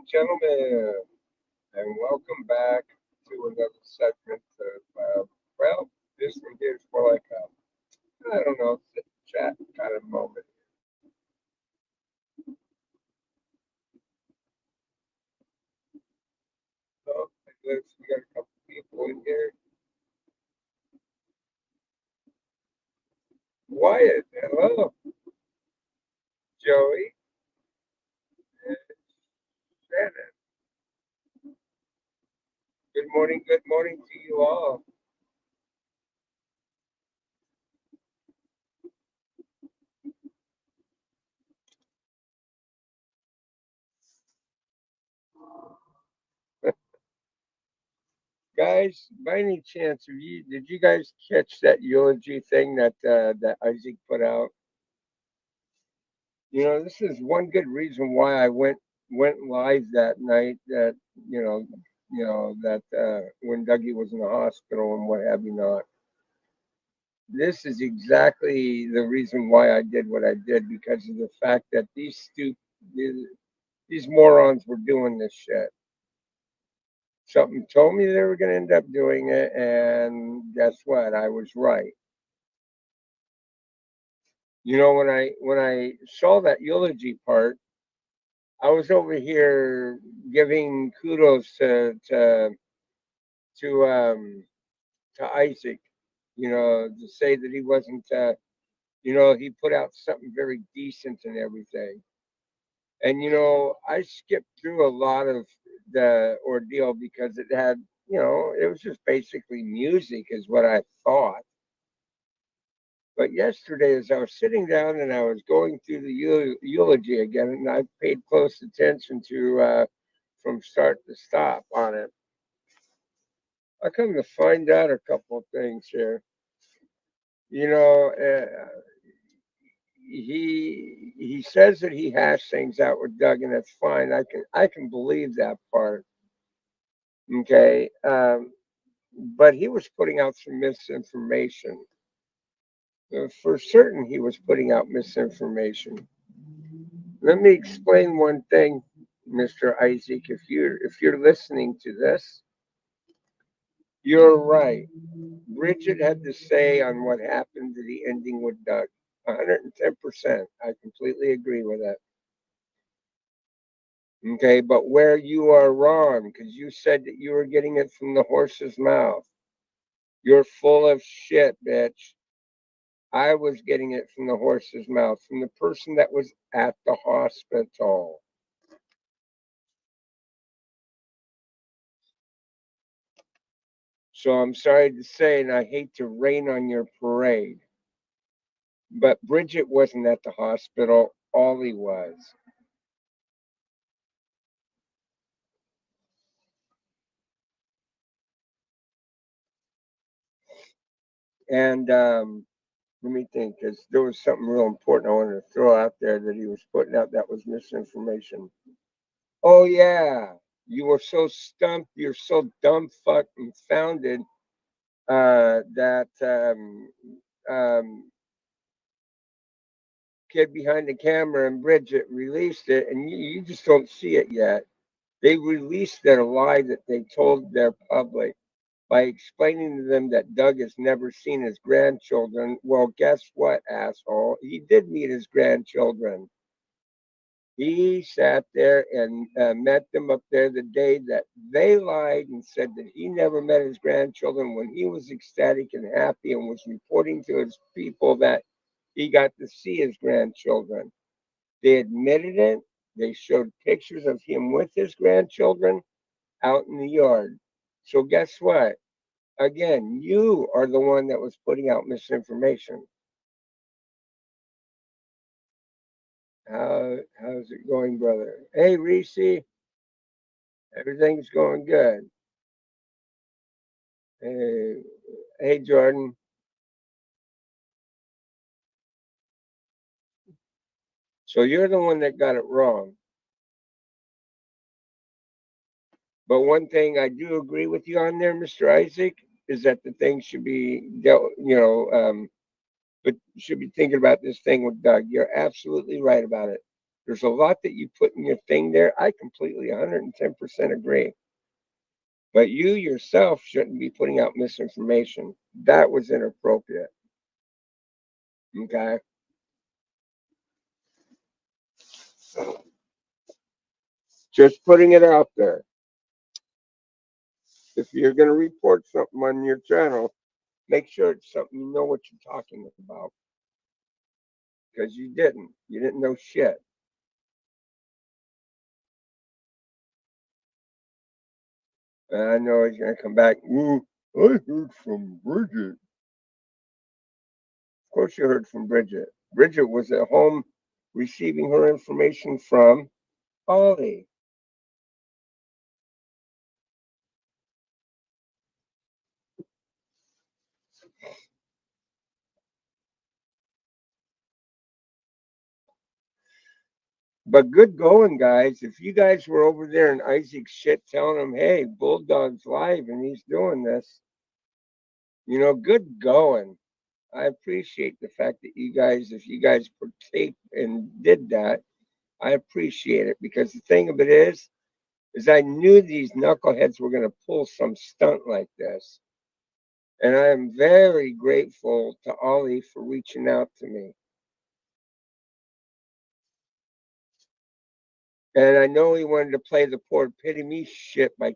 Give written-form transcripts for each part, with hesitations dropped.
gentlemen, and welcome back to another segment of, well, this one here is more like I don't know, sit chat kind of moment. So, we got a couple people in here. Wyatt, hello, Joey, and Shannon. Good morning to you all. Guys, by any chance, did you guys catch that eulogy thing that Isaac put out? This is one good reason why I went live that night. That you know, that when Dougie was in the hospital and what have you not. This is exactly the reason why I did what I did because of the fact that these morons were doing this shit. Something told me they were going to end up doing it, and guess what? I was right. When I saw that eulogy part, I was over here giving kudos to to Isaac, to say that he wasn't, he put out something very decent and everything. And I skipped through a lot of the ordeal because it had, it was just basically music, is what I thought. But yesterday, as I was sitting down and I was going through the eulogy again, and I paid close attention to from start to stop on it, I come to find out a couple of things here. You know, he says that he hashed things out with Doug, and that's fine. I can believe that part. Okay, but he was putting out some misinformation. For certain, he was putting out misinformation. Let me explain one thing, Mr. Isaac. If you're listening to this, you're right. Bridget had to say on what happened to the ending with Doug. 110%. I completely agree with that. Okay, but where you are wrong, because you said that you were getting it from the horse's mouth. You're full of shit, bitch. I was getting it from the horse's mouth, from the person that was at the hospital. So I'm sorry to say, and I hate to rain on your parade, but Bridget wasn't at the hospital. Ollie was. And let me think, because there was something real important I wanted to throw out there that he was putting out that was misinformation. Oh, yeah. You were so stumped. You're so dumb, fucking founded that kid behind the camera and Bridget released it, and you just don't see it yet. They released their lie that they told their public by explaining to them that Doug has never seen his grandchildren. Well, guess what, asshole? He did meet his grandchildren. He sat there and met them up there the day that they lied and said that he never met his grandchildren when he was ecstatic and happy and was reporting to his people that he got to see his grandchildren. They admitted it. They showed pictures of him with his grandchildren out in the yard. So, guess what? Again, you are the one that was putting out misinformation. How's it going, brother? Hey, Reese, everything's going good. Hey, hey, Jordan. So you're the one that got it wrong. But one thing I do agree with you on there, Mr. Isaac, is that the thing should be dealt, but you should be thinking about this thing with Doug. You're absolutely right about it. There's a lot that you put in your thing there. I completely 110% agree. But you yourself shouldn't be putting out misinformation. That was inappropriate. Okay. Just putting it out there. If you're going to report something on your channel, make sure it's something you know what you're talking about. Because you didn't. You didn't know shit. And I know he's going to come back. Ooh, I heard from Bridget. Of course, you heard from Bridget. Bridget was at home receiving her information from Ollie. But good going, guys. If you guys were over there in Isaac's shit telling him, hey, Bulldog's live and he's doing this, good going. I appreciate the fact that you guys, if you guys partake and did that, I appreciate it because the thing of it is I knew these knuckleheads were going to pull some stunt like this. And I am very grateful to Ollie for reaching out to me. And I know he wanted to play the poor pity me shit by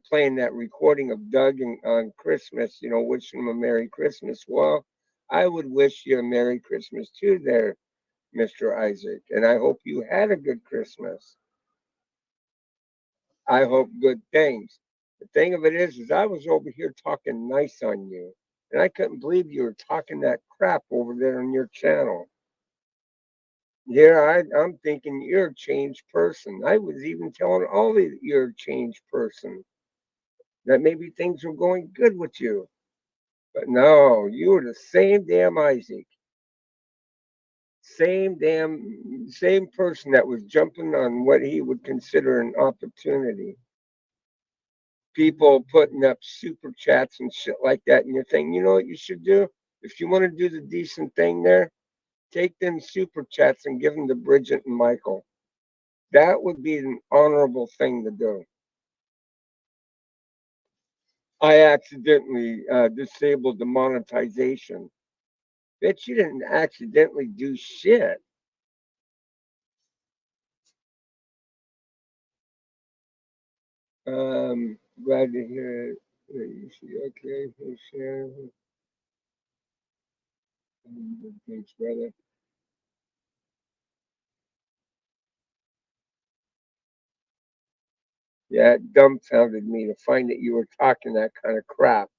playing that recording of Doug on Christmas, wishing him a Merry Christmas. Well, I would wish you a Merry Christmas too there, Mr. Isaac. And I hope you had a good Christmas. I hope good things. The thing of it is I was over here talking nice on you. And I couldn't believe you were talking that crap over there on your channel. Yeah, I'm thinking you're a changed person. I was even telling Ollie that you're a changed person. That maybe things were going good with you. But no, you were the same damn Isaac. Same person that was jumping on what he would consider an opportunity. People putting up super chats and shit like that, and you're thinking, you know what you should do? If you want to do the decent thing there, take them super chats and give them to Bridget and Michael. That would be an honorable thing to do. I accidentally disabled the monetization. Bitch, you didn't accidentally do shit. Glad to hear it. You see, okay, share. Thanks, brother. Yeah, it dumbfounded me to find that you were talking that kind of crap.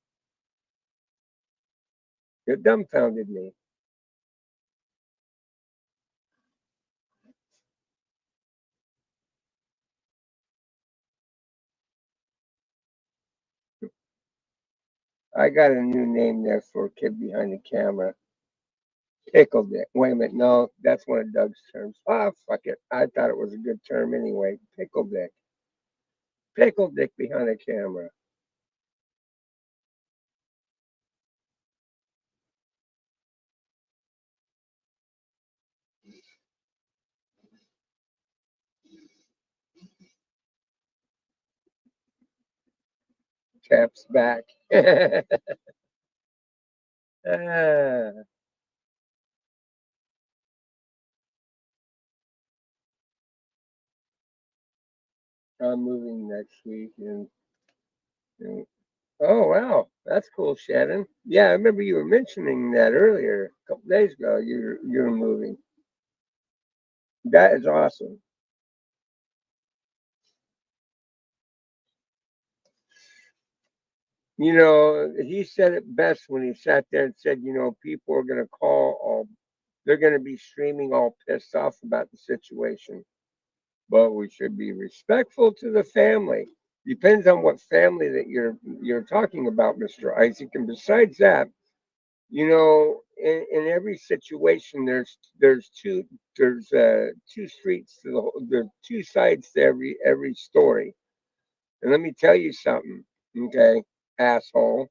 It dumbfounded me. I got a new name there for a kid behind the camera. Pickle Dick. Wait a minute. No, that's one of Doug's terms. Ah, fuck it. I thought it was a good term anyway. Pickle Dick. Pickle Dick behind the camera. Taps back. Ah, I'm moving next week. And oh, wow. That's cool, Shannon. Yeah, I remember you were mentioning that earlier, a couple days ago. You're moving. That is awesome. He said it best when he sat there and said, people are going to they're going to be streaming all pissed off about the situation. But we should be respectful to the family. Depends on what family that you're talking about, Mr. Isaac. And besides that, in every situation, there's two streets to there's two sides to every story. And let me tell you something, okay, asshole.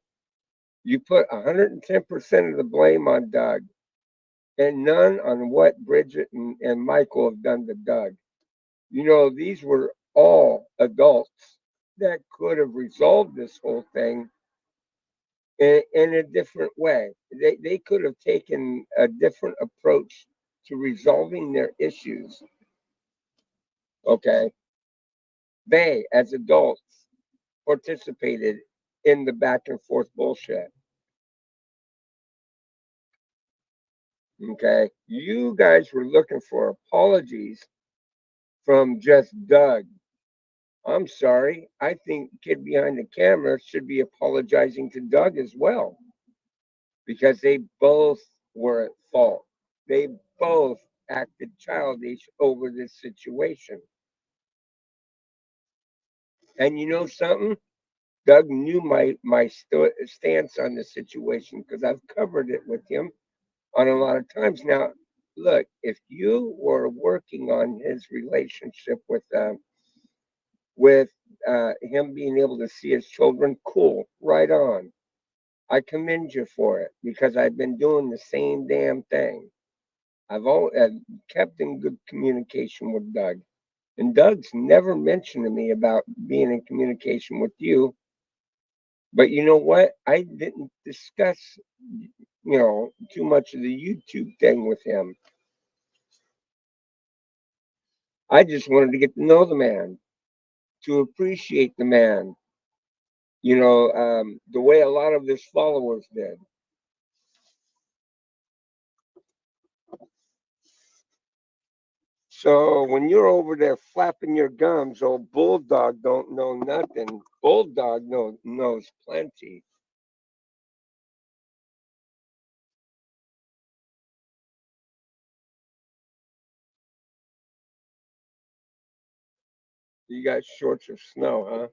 You put 110% of the blame on Doug. and none on what Bridget and Michael have done to Doug. These were all adults that could have resolved this whole thing in a different way. They could have taken a different approach to resolving their issues. Okay. They, as adults, participated in the back and forth bullshit. Okay. You guys were looking for apologies from just Doug. I'm sorry. I think kid behind the camera should be apologizing to Doug as well because they both were at fault. They both acted childish over this situation. And you know something? Doug knew my stance on the situation because I've covered it with him on a lot of times. Now, look, if you were working on his relationship with him being able to see his children, cool, right on. I commend you for it because I've been doing the same damn thing. I've kept in good communication with Doug, and Doug's never mentioned to me about being in communication with you. But you know what? I didn't discuss, too much of the YouTube thing with him. I just wanted to get to know the man, to appreciate the man, the way a lot of his followers did. So when you're over there flapping your gums, old Bulldog don't know nothing. Bulldog knows plenty. You got shorts of snow,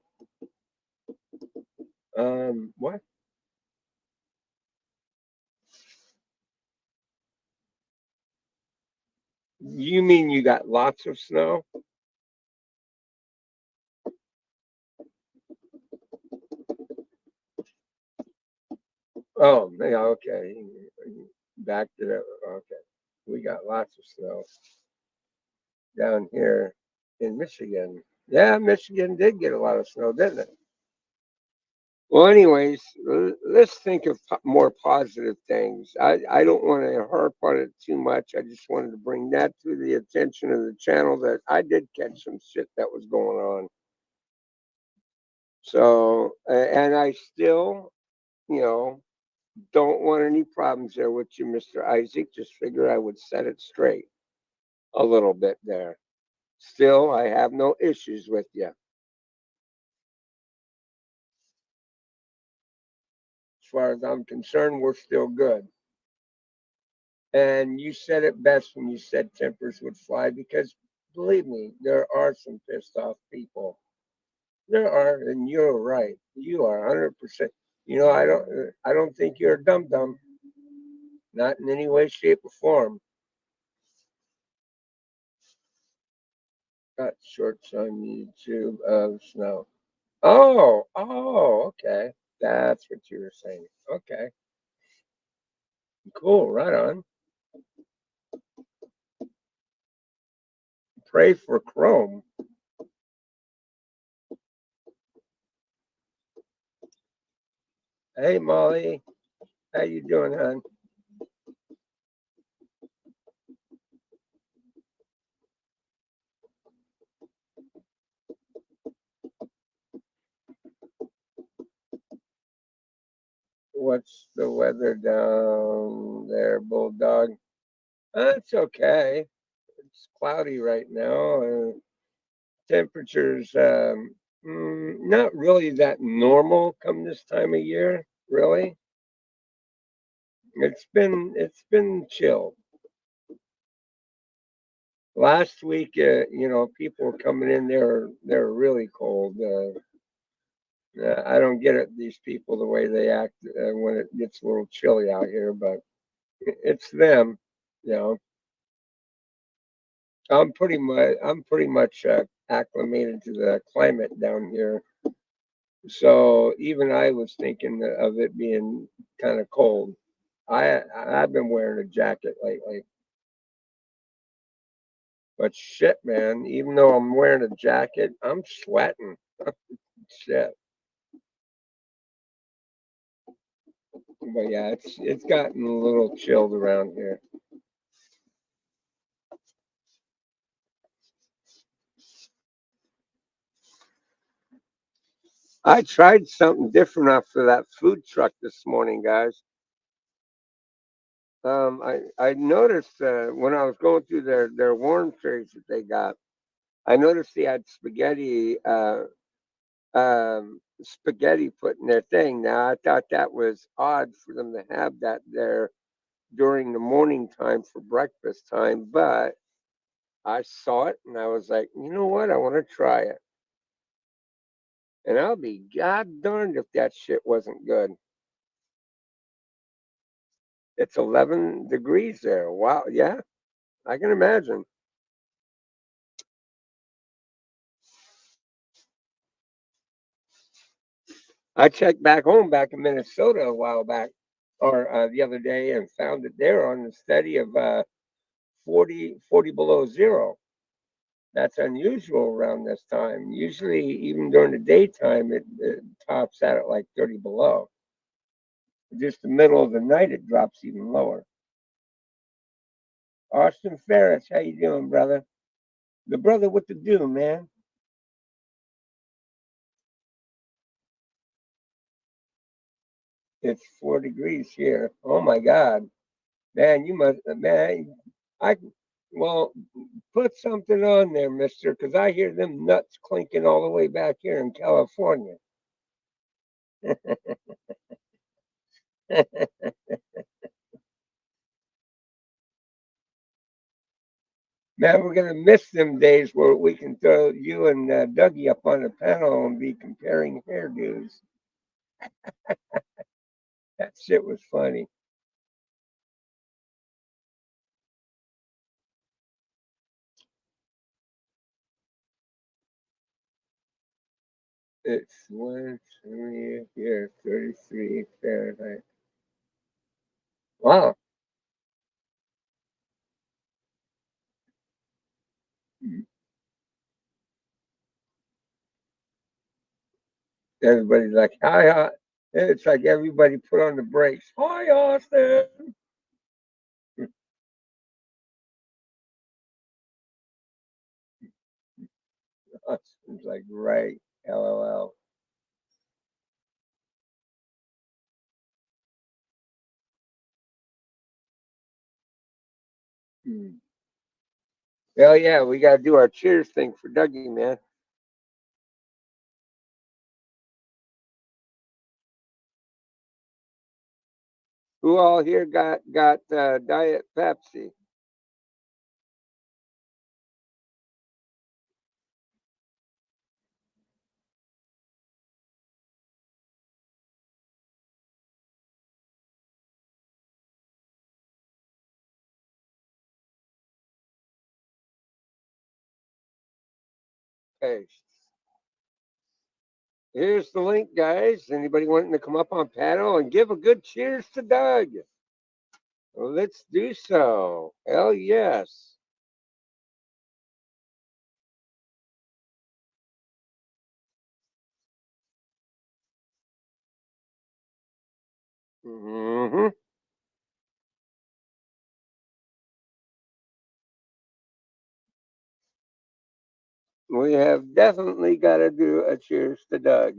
huh? What? You mean you got lots of snow? Oh, yeah, okay. Back to that. Okay. We got lots of snow down here in Michigan. Yeah, Michigan did get a lot of snow, didn't it? Well, anyways, let's think of more positive things. I don't want to harp on it too much. I just wanted to bring that to the attention of the channel that I did catch some shit that was going on. So, and I still, you know, don't want any problems there with you, Mr. Isaac. Just figure I would set it straight a little bit there. Still, I have no issues with you. As far as I'm concerned, we're still good. And you said it best when you said tempers would fly because believe me, there are some pissed off people. There are, and you're right. You are 100%. I don't think you're a dum dum, not in any way, shape, or form. Got shorts on YouTube of snow. Okay. That's what you were saying. Okay, cool. Right on. Pray for Chrome. Hey, Molly. How you doing, hon? What's the weather down there, Bulldog? It's okay. It's cloudy right now. Temperatures not really that normal come this time of year. Really, it's been chill. Last week, people were coming in there. They're really cold. I don't get it. These people, the way they act when it gets a little chilly out here, but it's them. You know, I'm pretty much acclimated to the climate down here. So even I was thinking of it being kind of cold. I've been wearing a jacket lately, but shit, man. Even though I'm wearing a jacket, I'm sweating. Shit. But yeah, it's gotten a little chilled around here. I tried something different after that food truck this morning, guys. I noticed when I was going through their warm trays that they got, I noticed they had spaghetti put in their thing. Now I thought that was odd for them to have that there during the morning time for breakfast time, but I saw it and I was like, you know what? I want to try it. And I'll be god darned if that shit wasn't good. It's 11 degrees there. Wow. Yeah, I can imagine. I checked back home back in Minnesota a while back or the other day and found that they're on the steady of 40 below zero. That's unusual around this time. Usually, even during the daytime, it tops out at like 30 below. Just the middle of the night, it drops even lower. Austin Ferris, how you doing, brother? The brother with the do, man. It's 4 degrees here. Oh my God, man, you must, man. I well put something on there, Mister, because I hear them nuts clinking all the way back here in California. Man, we're gonna miss them days where we can throw you and Dougie up on the panel and be comparing hairdos. That shit was funny. It's 1 here, 33 Fahrenheit. Wow. Everybody's like, hi, it's like everybody put on the brakes. Hi, Austin. Austin's like, right. LOL. Hmm. Hell yeah, we got to do our cheers thing for Dougie, man. Who all here got Diet Pepsi? Okay, here's the link, guys. Anybody wanting to come up on panel and give a good cheers to Doug? Well, let's do so. Hell yes. Hmm. We have definitely got to do a cheers to Doug.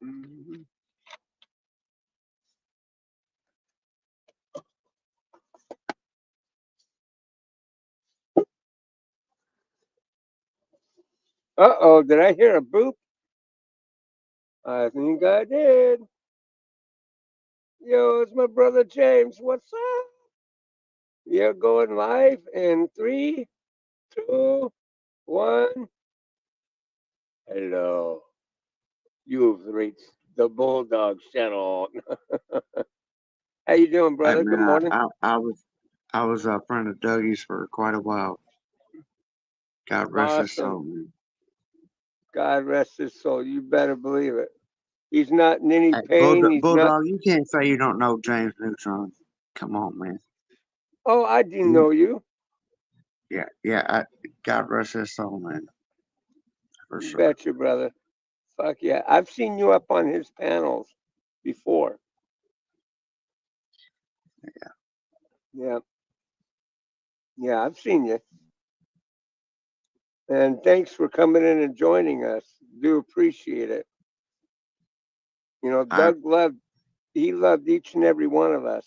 Mhm. Uh-oh, did I hear a boop? I think I did. Yo, it's my brother James. What's up? You're going live in 3, 2, 1. Hello. You've reached the Bulldogs channel. How you doing, Hey brother? Good man, morning. I was a friend of Dougie's for quite a while. God rest his Awesome. soul, man. God rest his soul. You better believe it. He's not in any Hey, pain. He's not. Bulldog, you can't say you don't know James Neutron. Come on, man. Oh, I didn't You, know you. God rest his soul, man, for You sure. betcha, brother. Fuck yeah. I've seen you up on his panels before. Yeah. Yeah, I've seen you. And thanks for coming in and joining us. Do appreciate it. You know, I he loved each and every one of us.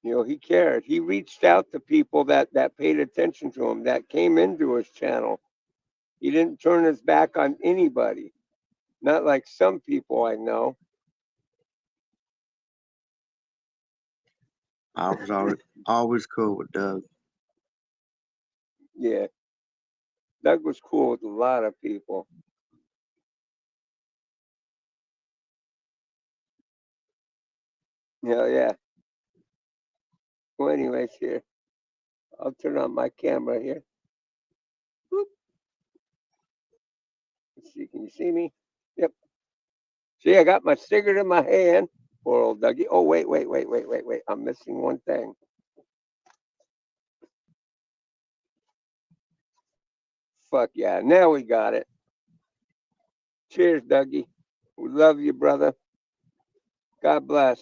You know, he cared. He reached out to people that paid attention to him, that came into his channel. He didn't turn his back on anybody. Not like some people I know. I was always cool with Doug. Yeah. Doug was cool with a lot of people. Yeah, yeah. Well, anyways, here. I'll turn on my camera here. Boop. Let's see, can you see me? Yep. See, I got my cigarette in my hand. Poor old Dougie. Oh, wait. I'm missing one thing. Fuck yeah. Now we got it. Cheers, Dougie. We love you, brother. God bless.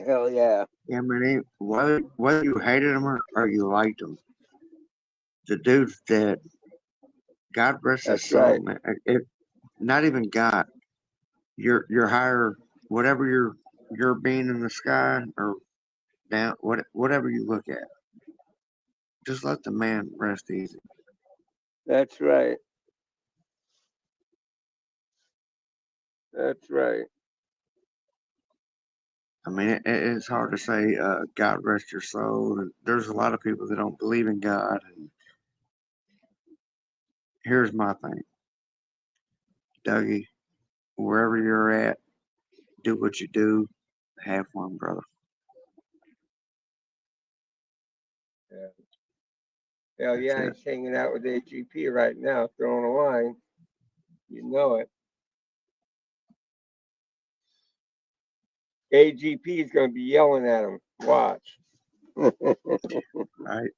Hell yeah. Yeah, man. Whether you hated him or you liked him, the dude's dead. God rest his That's soul, right. man. If not even God, your higher, whatever your being in the sky or down, whatever you look at, just let the man rest easy. That's right. That's right. I mean, it's hard to say, God rest your soul. And there's a lot of people that don't believe in God. And here's my thing, Dougie, wherever you're at, do what you do. Have fun, brother. Yeah. Hell That's yeah, it. he's hanging out with AGP right now, throwing a line. You know it. AGP is going to be yelling at him. Watch. Right?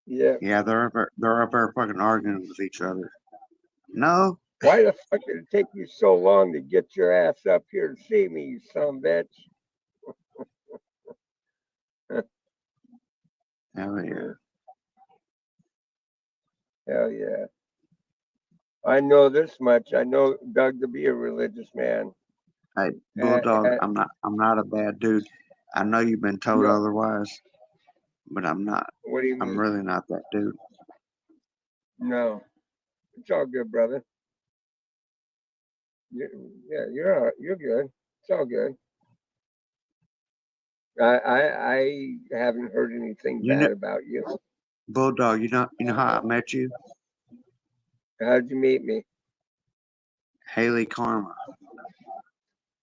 Yeah. Yeah, they're up there fucking arguing with each other. No, Why the fuck did it take you so long to get your ass up here to see me, you son of a bitch? hell yeah. Hell yeah. I know this much. I know Doug to be a religious man. Hey, Uh, Bulldog, uh, I'm not a bad dude. I know you've been told no, otherwise, but I'm not. what do you I'm mean? really not that dude. No, it's all good, brother. Yeah, you're all right. You're good. It's all good. I haven't heard anything You know, bad about you. Bulldog, you know how I met you? How'd you meet me? Haley Karma,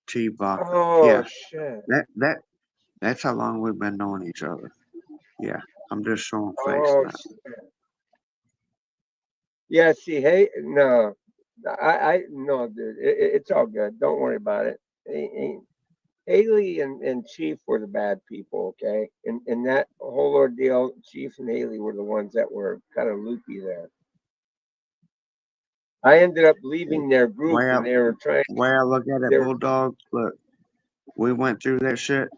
T Vodka. Oh Yeah, shit. that's how long we've been knowing each other. Yeah, I'm just showing face Oh now. shit. Yeah. See, hey, no, I no, dude. It's all good. Don't worry about it. Haley and Chief were the bad people, okay? And that whole ordeal, Chief and Haley were the ones that were kind of loopy there. I ended up leaving their group, Way I, and they were trying. way I look at it, They were, Bulldog, look, we went through that shit.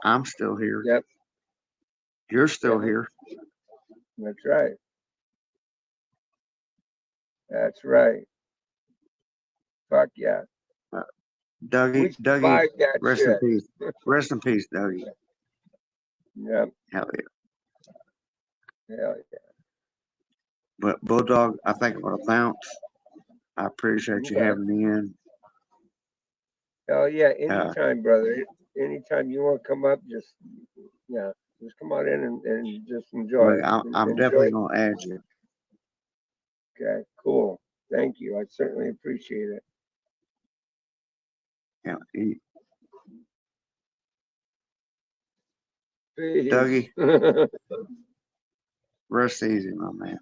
I'm still here. yep, You're still yep, here. that's right, that's right. Fuck yeah, Uh, we Dougie, survived that rest in shit. peace. Rest in peace, Dougie. Yeah. Hell yeah. Hell But Bulldog, I think I'm gonna bounce. I appreciate you yeah. having me in. Hell yeah. Uh, Anytime, brother. Anytime you want to come up, yeah, just come on in and just enjoy look, it. I'm Enjoy. definitely gonna add you. Okay. Cool. Thank you. I certainly appreciate it. Yeah, Peace. Dougie, rest easy, my man.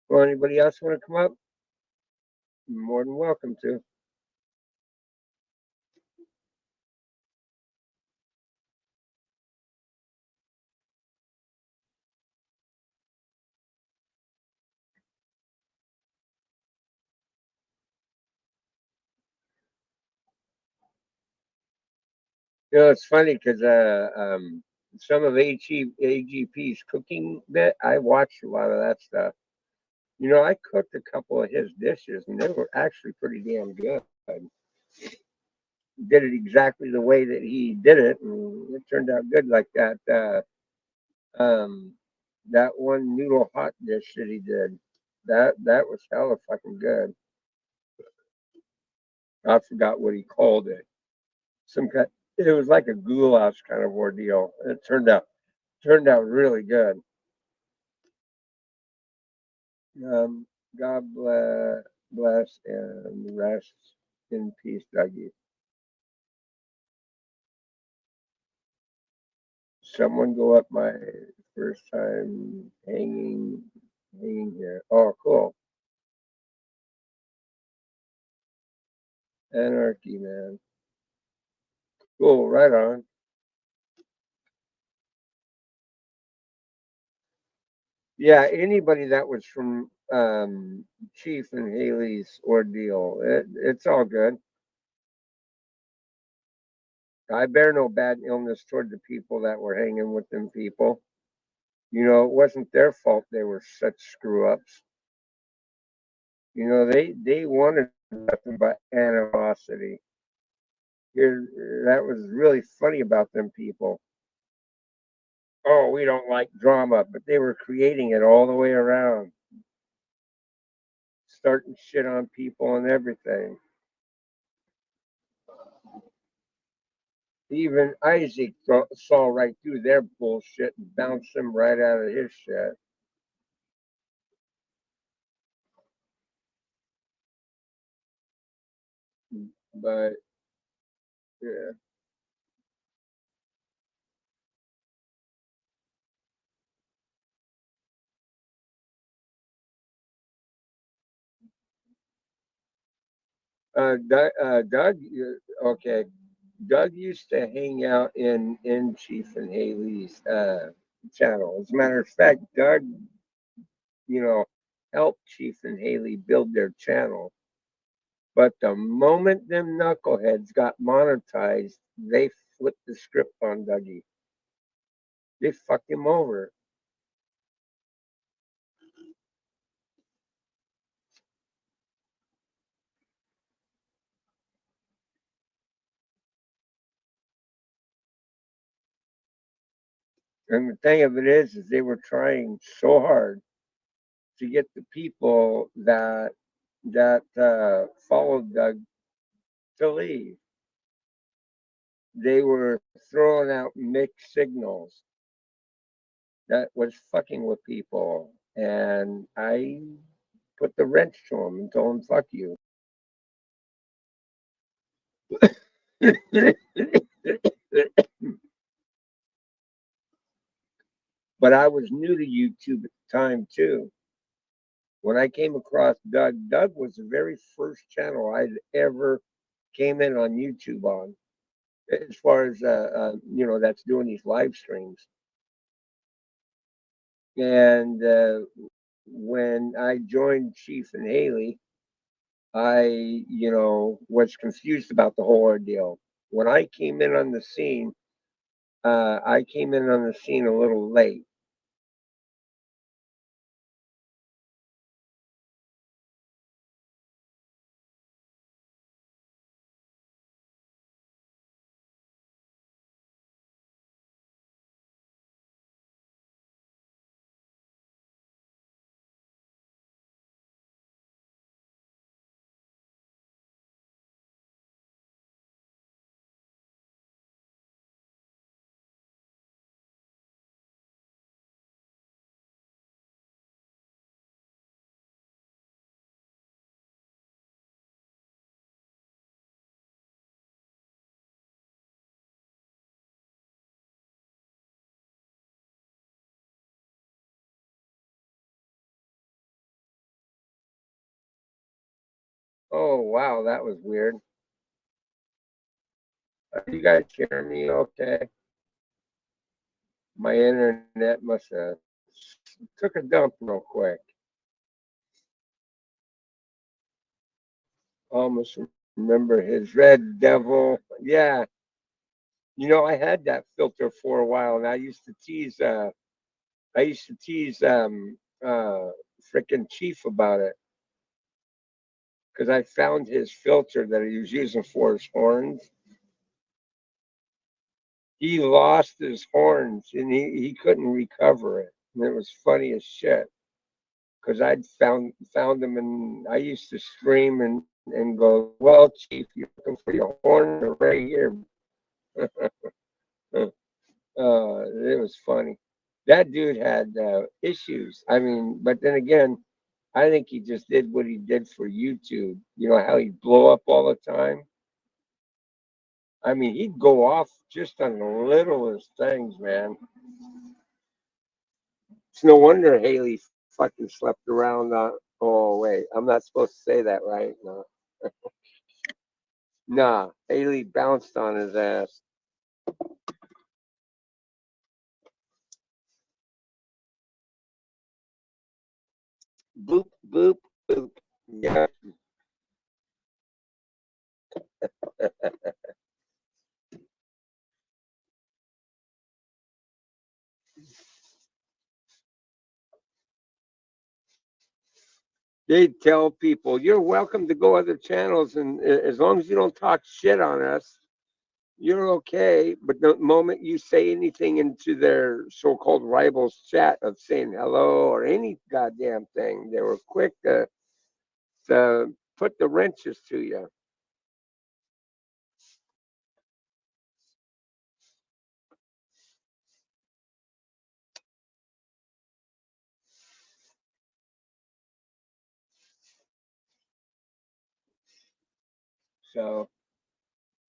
Well, anybody else want to come up? You're more than welcome to. It's funny because some of AGP's cooking bit, I watched a lot of that stuff. I cooked a couple of his dishes, and they were actually pretty damn good. Did it exactly the way that he did it, and it turned out good. Like um, that one noodle hot dish that he did. That was hella fucking good. I forgot what he called it. Some kind. It was like a goulash kind of ordeal. It turned out really good. Um, God bless and rest in peace, Dougie. Someone go up my first time hanging here. Oh, cool. Anarchy, man. Cool, right on. Yeah, anybody that was from Chief and Haley's ordeal, it's all good. I bear no bad illness toward the people that were hanging with them people. It wasn't their fault they were such screw ups. They wanted nothing but animosity. That was really funny about them people. Oh, we don't like drama, but they were creating it all the way around, starting shit on people and everything. Even Isaac saw right through their bullshit and bounced them right out of his shit. But yeah, Doug, okay, Doug used to hang out in Chief and Haley's channel. As a matter of fact, Doug, you know, helped Chief and Haley build their channel. But the moment them knuckleheads got monetized, they flipped the script on Dougie. They fucked him over. And the thing of it is they were trying so hard to get the people that followed Doug to leave. They were throwing out mixed signals that was fucking with people, and I put the wrench to them and told them "fuck you." But I was new to YouTube at the time too. When I came across Doug was the very first channel I'd ever came in on YouTube on, as far as that's doing these live streams. And when I joined Chief and Haley, I was confused about the whole ordeal. When I came in on the scene, I came in on the scene a little late. Oh, wow, that was weird. Are you guys hearing me okay? My internet must have took a dump real quick. Almost remember his Red Devil. Yeah, I had that filter for a while, and I used to tease frickin' Chief about it because I found his filter that he was using for his horns. He lost his horns and he couldn't recover it. And it was funny as shit because I'd found them and I used to scream and go, "Well, Chief, you're looking for your horn? They're right here." It was funny. That dude had issues. I mean, but then again, I think he just did what he did for YouTube. You know how he'd blow up all the time? I mean, he'd go off just on the littlest things, man. It's no wonder Haley fucking slept around. Oh, wait, I'm not supposed to say that, right? No. Nah, Haley bounced on his ass. Boop, boop, boop. Yeah. They tell people you're welcome to go other channels, and as long as you don't talk shit on us, you're okay. But the moment you say anything into their so-called rivals chat of saying hello or any goddamn thing, they were quick to put the wrenches to you. So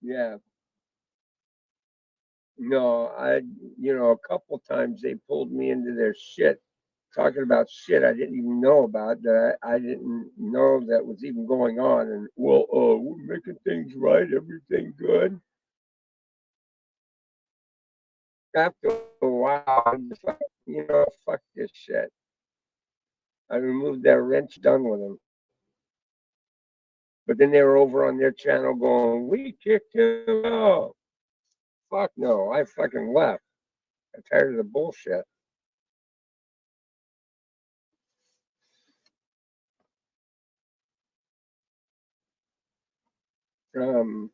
yeah, no, a couple times they pulled me into their shit, talking about shit I didn't even know about, that I didn't know that was even going on. And well, we're making things right, everything good. After a while, I'm just like, fuck this shit. I removed that wrench, done with them. But then they were over on their channel going, "We kicked him out." Fuck no, I fucking left. I'm tired of the bullshit. Um,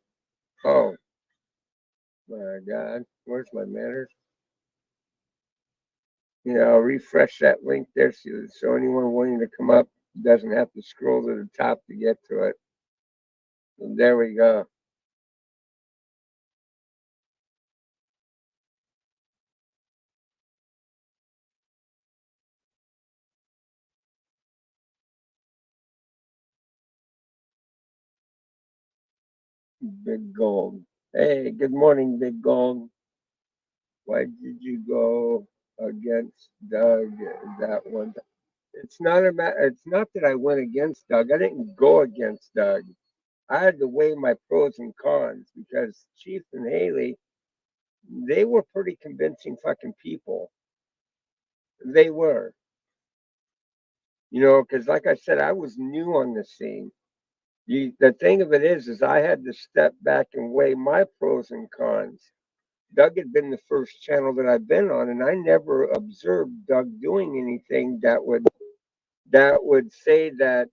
oh my God, where's my manners? Refresh that link there so anyone wanting to come up doesn't have to scroll to the top to get to it. And there we go. Big Gold. Hey, good morning, Big Gold. Why did you go against Doug that one? It's not that I went against Doug. I didn't go against Doug. I had to weigh my pros and cons because Chief and Haley, they were pretty convincing fucking people. They were. Because like I said, I was new on the scene. The thing of it is I had to step back and weigh my pros and cons. Doug had been the first channel that I've been on, and I never observed Doug doing anything that would say that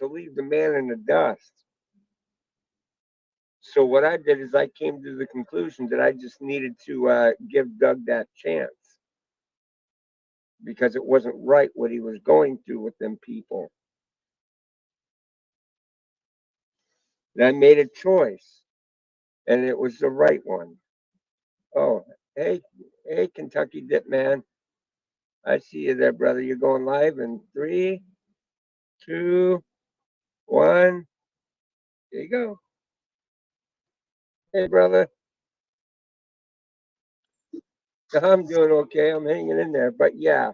to leave the man in the dust. So what I did is I came to the conclusion that I just needed to give Doug that chance because it wasn't right what he was going through with them people. And I made a choice, and it was the right one. Oh, hey, hey, Kentucky Dip Man, I see you there, brother. You're going live in 3, 2, 1. There you go. Hey, brother. I'm doing okay. I'm hanging in there. But yeah,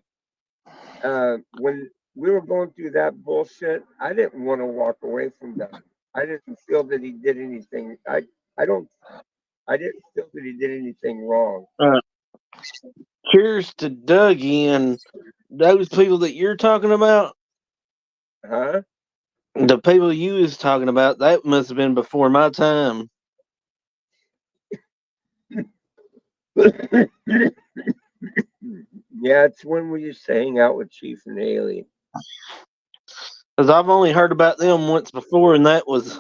when we were going through that bullshit, I didn't want to walk away from Doug. I didn't feel that he did anything. I don't. I didn't feel that he did anything wrong. Uh, Cheers to Dougie and those people that you're talking about. Huh? The people you was talking about, that must have been before my time. Yeah, it's when we used to hang out with Chief and Haley. Because I've only heard about them once before, and that was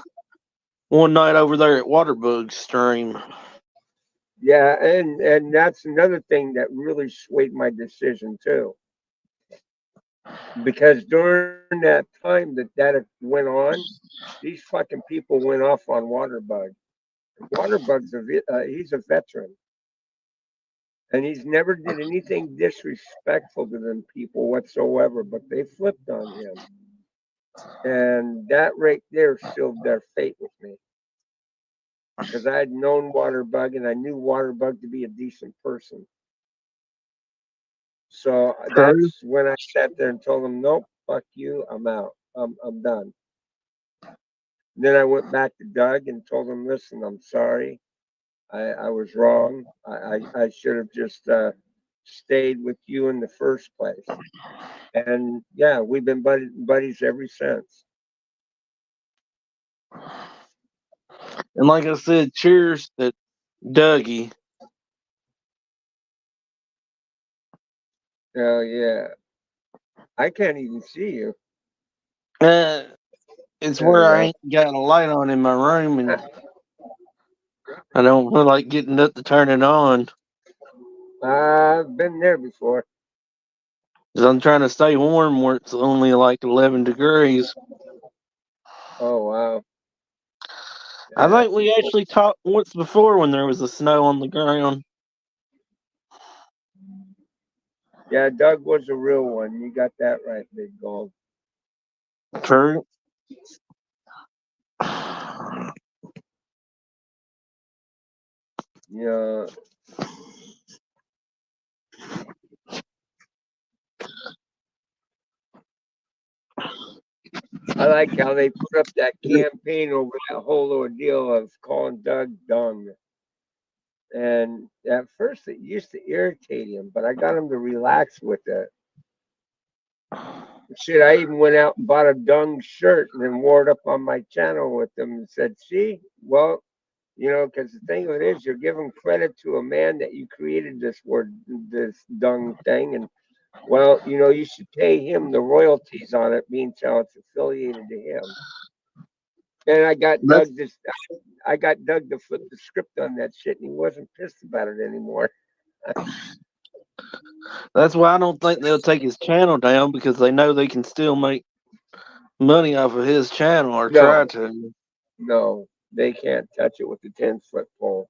one night over there at Waterbug Stream. Yeah, and that's another thing that really swayed my decision too. Because during that time that went on, these fucking people went off on Waterbug. Waterbug's he's a veteran, and he's never did anything disrespectful to them people whatsoever. But they flipped on him, and that right there sealed their fate with me. Because I had known Waterbug, and I knew Waterbug to be a decent person. So True. that's when I sat there and told him, "Nope, fuck you, I'm out. I'm done." Then I went back to Doug and told him, "Listen, I'm sorry. I was wrong. I should have just stayed with you in the first place." And yeah, we've been buddies ever since. And like I said, cheers to Dougie. Oh yeah, I can't even see you. Uh, it's There where we I go. ain't got a light on in my room, and I don't feel like getting up to turn it on. I've been there before. 'Cause I'm trying to stay warm where it's only like 11 degrees. Oh wow. I Yeah, think we actually talked once before when there was the snow on the ground. yeah. Doug was a real one. You got that right, Big Gold. True. You know, I like how they put up that campaign over that whole ordeal of calling Doug dung. And at first, it used to irritate him, but I got him to relax with it. Shit, I even went out and bought a dung shirt and then wore it up on my channel with them and said, "See, well, because the thing of it is, you're giving credit to a man that you created this word, this dung thing, and well, you should pay him the royalties on it, being how it's affiliated to him." And That's I got Doug to flip the script on that shit, and he wasn't pissed about it anymore. that's why I don't think they'll take his channel down because they know they can still make money off of his channel or try No, to. no, they can't touch it with the 10-foot pole.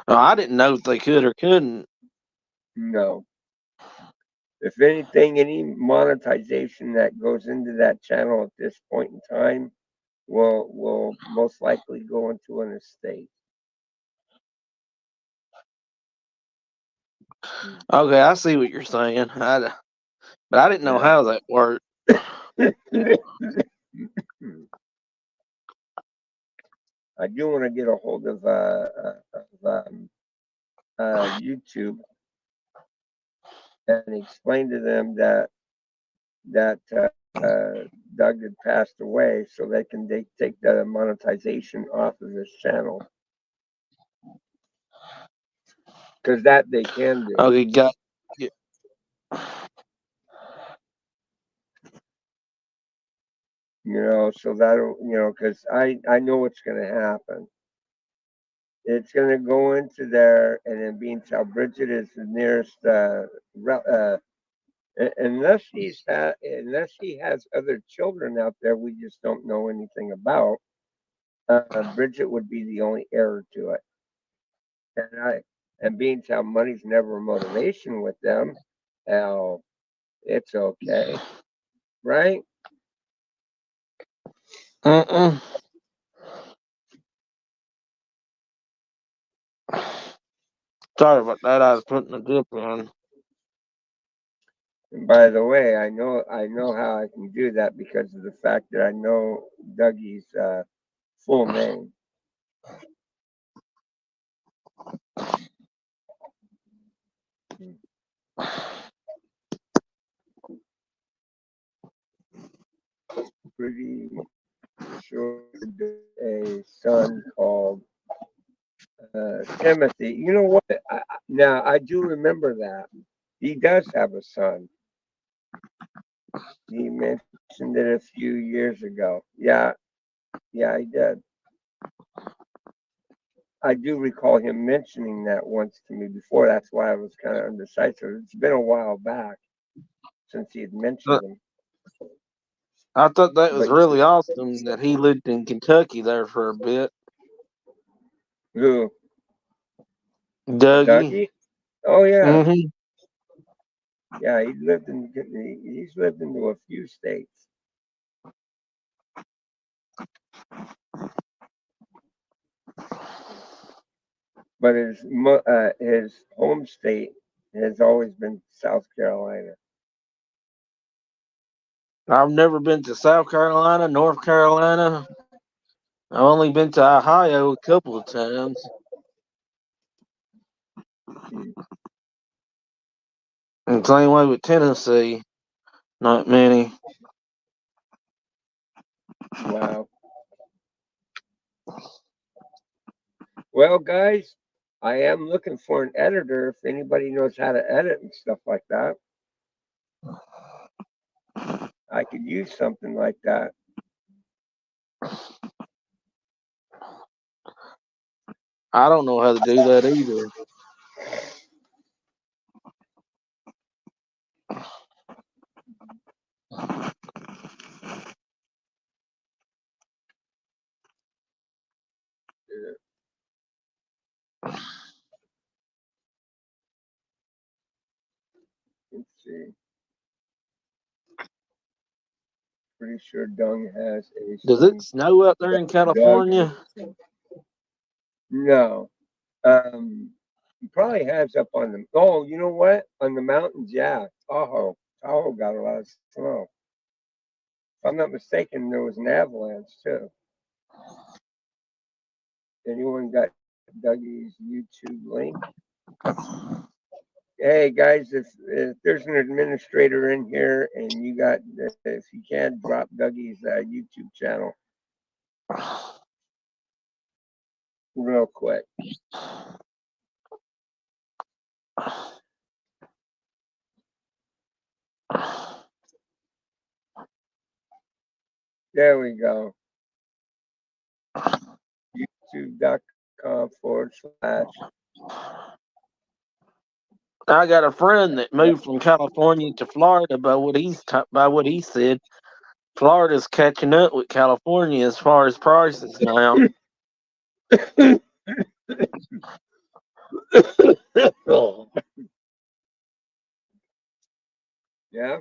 I didn't know if they could or couldn't. No. If anything, any monetization that goes into that channel at this point in time will most likely go into an estate. Okay, I see what you're saying. But I didn't know Yeah. how that worked. I do want to get a hold of YouTube and explain to them that Doug had passed away, so they take the monetization off of his channel, because that they can do. Okay, got. So that'll because I know what's going to happen. It's going to go into there, and then being how Bridget is the nearest, unless he has other children out there we just don't know anything about. Bridget would be the only heir to it, and being how money's never a motivation with them, hell, it's okay, right? Mm-mm. Sorry about that. I was putting the dip in. And by the way, I know how I can do that because of the fact that I know Dougie's full name. Pretty sure a son called Timothy. You know what? Now I do remember that he does have a son. He mentioned it a few years ago. Yeah, he did. I do recall him mentioning that once to me before. That's why I was kind of undecisive. It's been a while back since he had mentioned But them. I thought that was But really awesome that he lived in Kentucky there for a bit. who? Dougie. Dougie? Oh yeah, Hmm. yeah. He's lived into a few states, but his home state has always been South Carolina. I've never been to South Carolina, North Carolina. I've only been to Ohio a couple of times. Hmm. And same way with Tennessee. Not many. Wow. Well, guys, I am looking for an editor. If anybody knows how to edit and stuff like that, I could use something like that. I don't know how to do that either. Let's see. Pretty sure Dung has a Does it son. snow up there in Doug. California? No. He probably has up on the. Oh, you know what? On the mountains, yeah. Tahoe. Tahoe got a lot of snow. If I'm not mistaken, there was an avalanche too. Anyone got Dougie's YouTube link? Hey guys, if there's an administrator in here and you got, if you can drop Dougie's YouTube channel real quick. There we go. YouTube.com/. I got a friend that moved from California to Florida. By what he said, Florida's catching up with California as far as prices now. Yeah.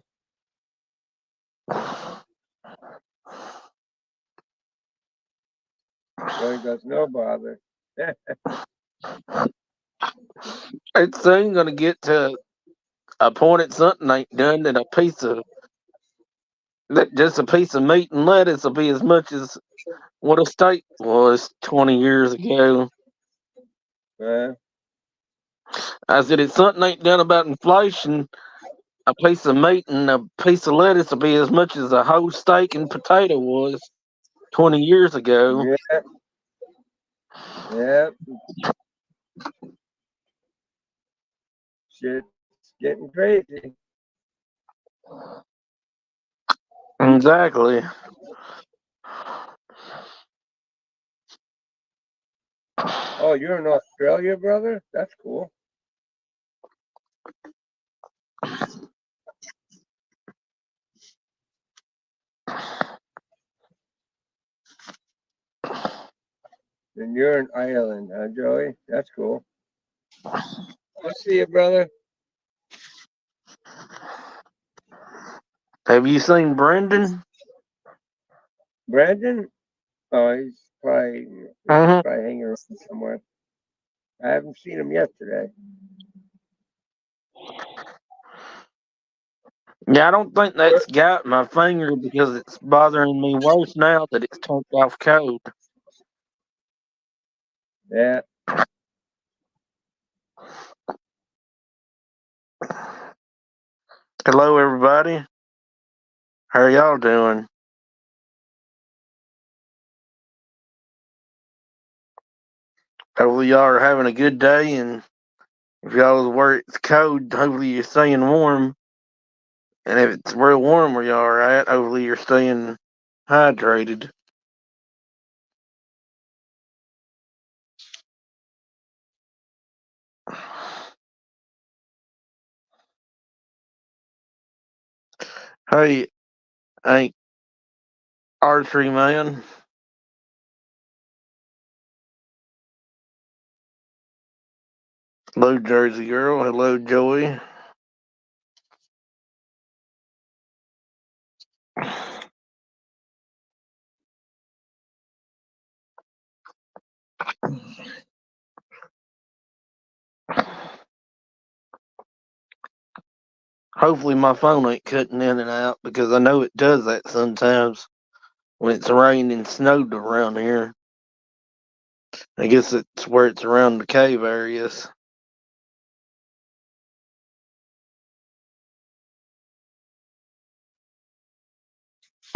Joey goes, no bother. It's soon gonna get to a point at something ain't done that just a piece of meat and lettuce will be as much as what a steak was 20 years ago. Uh, I said, if something ain't done about inflation, a piece of meat and a piece of lettuce will be as much as a whole steak and potato was 20 years ago. yeah, yeah. Shit's getting crazy. Exactly. Oh, you're in Australia, brother? That's cool. And you're in Ireland, huh, Joey? That's cool. I'll see you, brother. Have you seen Brendan? Brandon? Oh, he's Hmm. probably hanging around somewhere. I haven't seen him yet today. Yeah, I don't think that's got my finger because it's bothering me worse now that it's turned off code. Yeah. Hello, everybody. How are y'all doing? Hopefully, y'all are having a good day, and if y'all is where it's cold, hopefully you're staying warm. And if it's real warm where y'all are at, hopefully you're staying hydrated. Hey, ain't archery man. Hello, Jersey girl. Hello, Joey. Hopefully my phone ain't cutting in and out because I know it does that sometimes when it's rained and snowed around here. I guess it's where it's around the cave areas.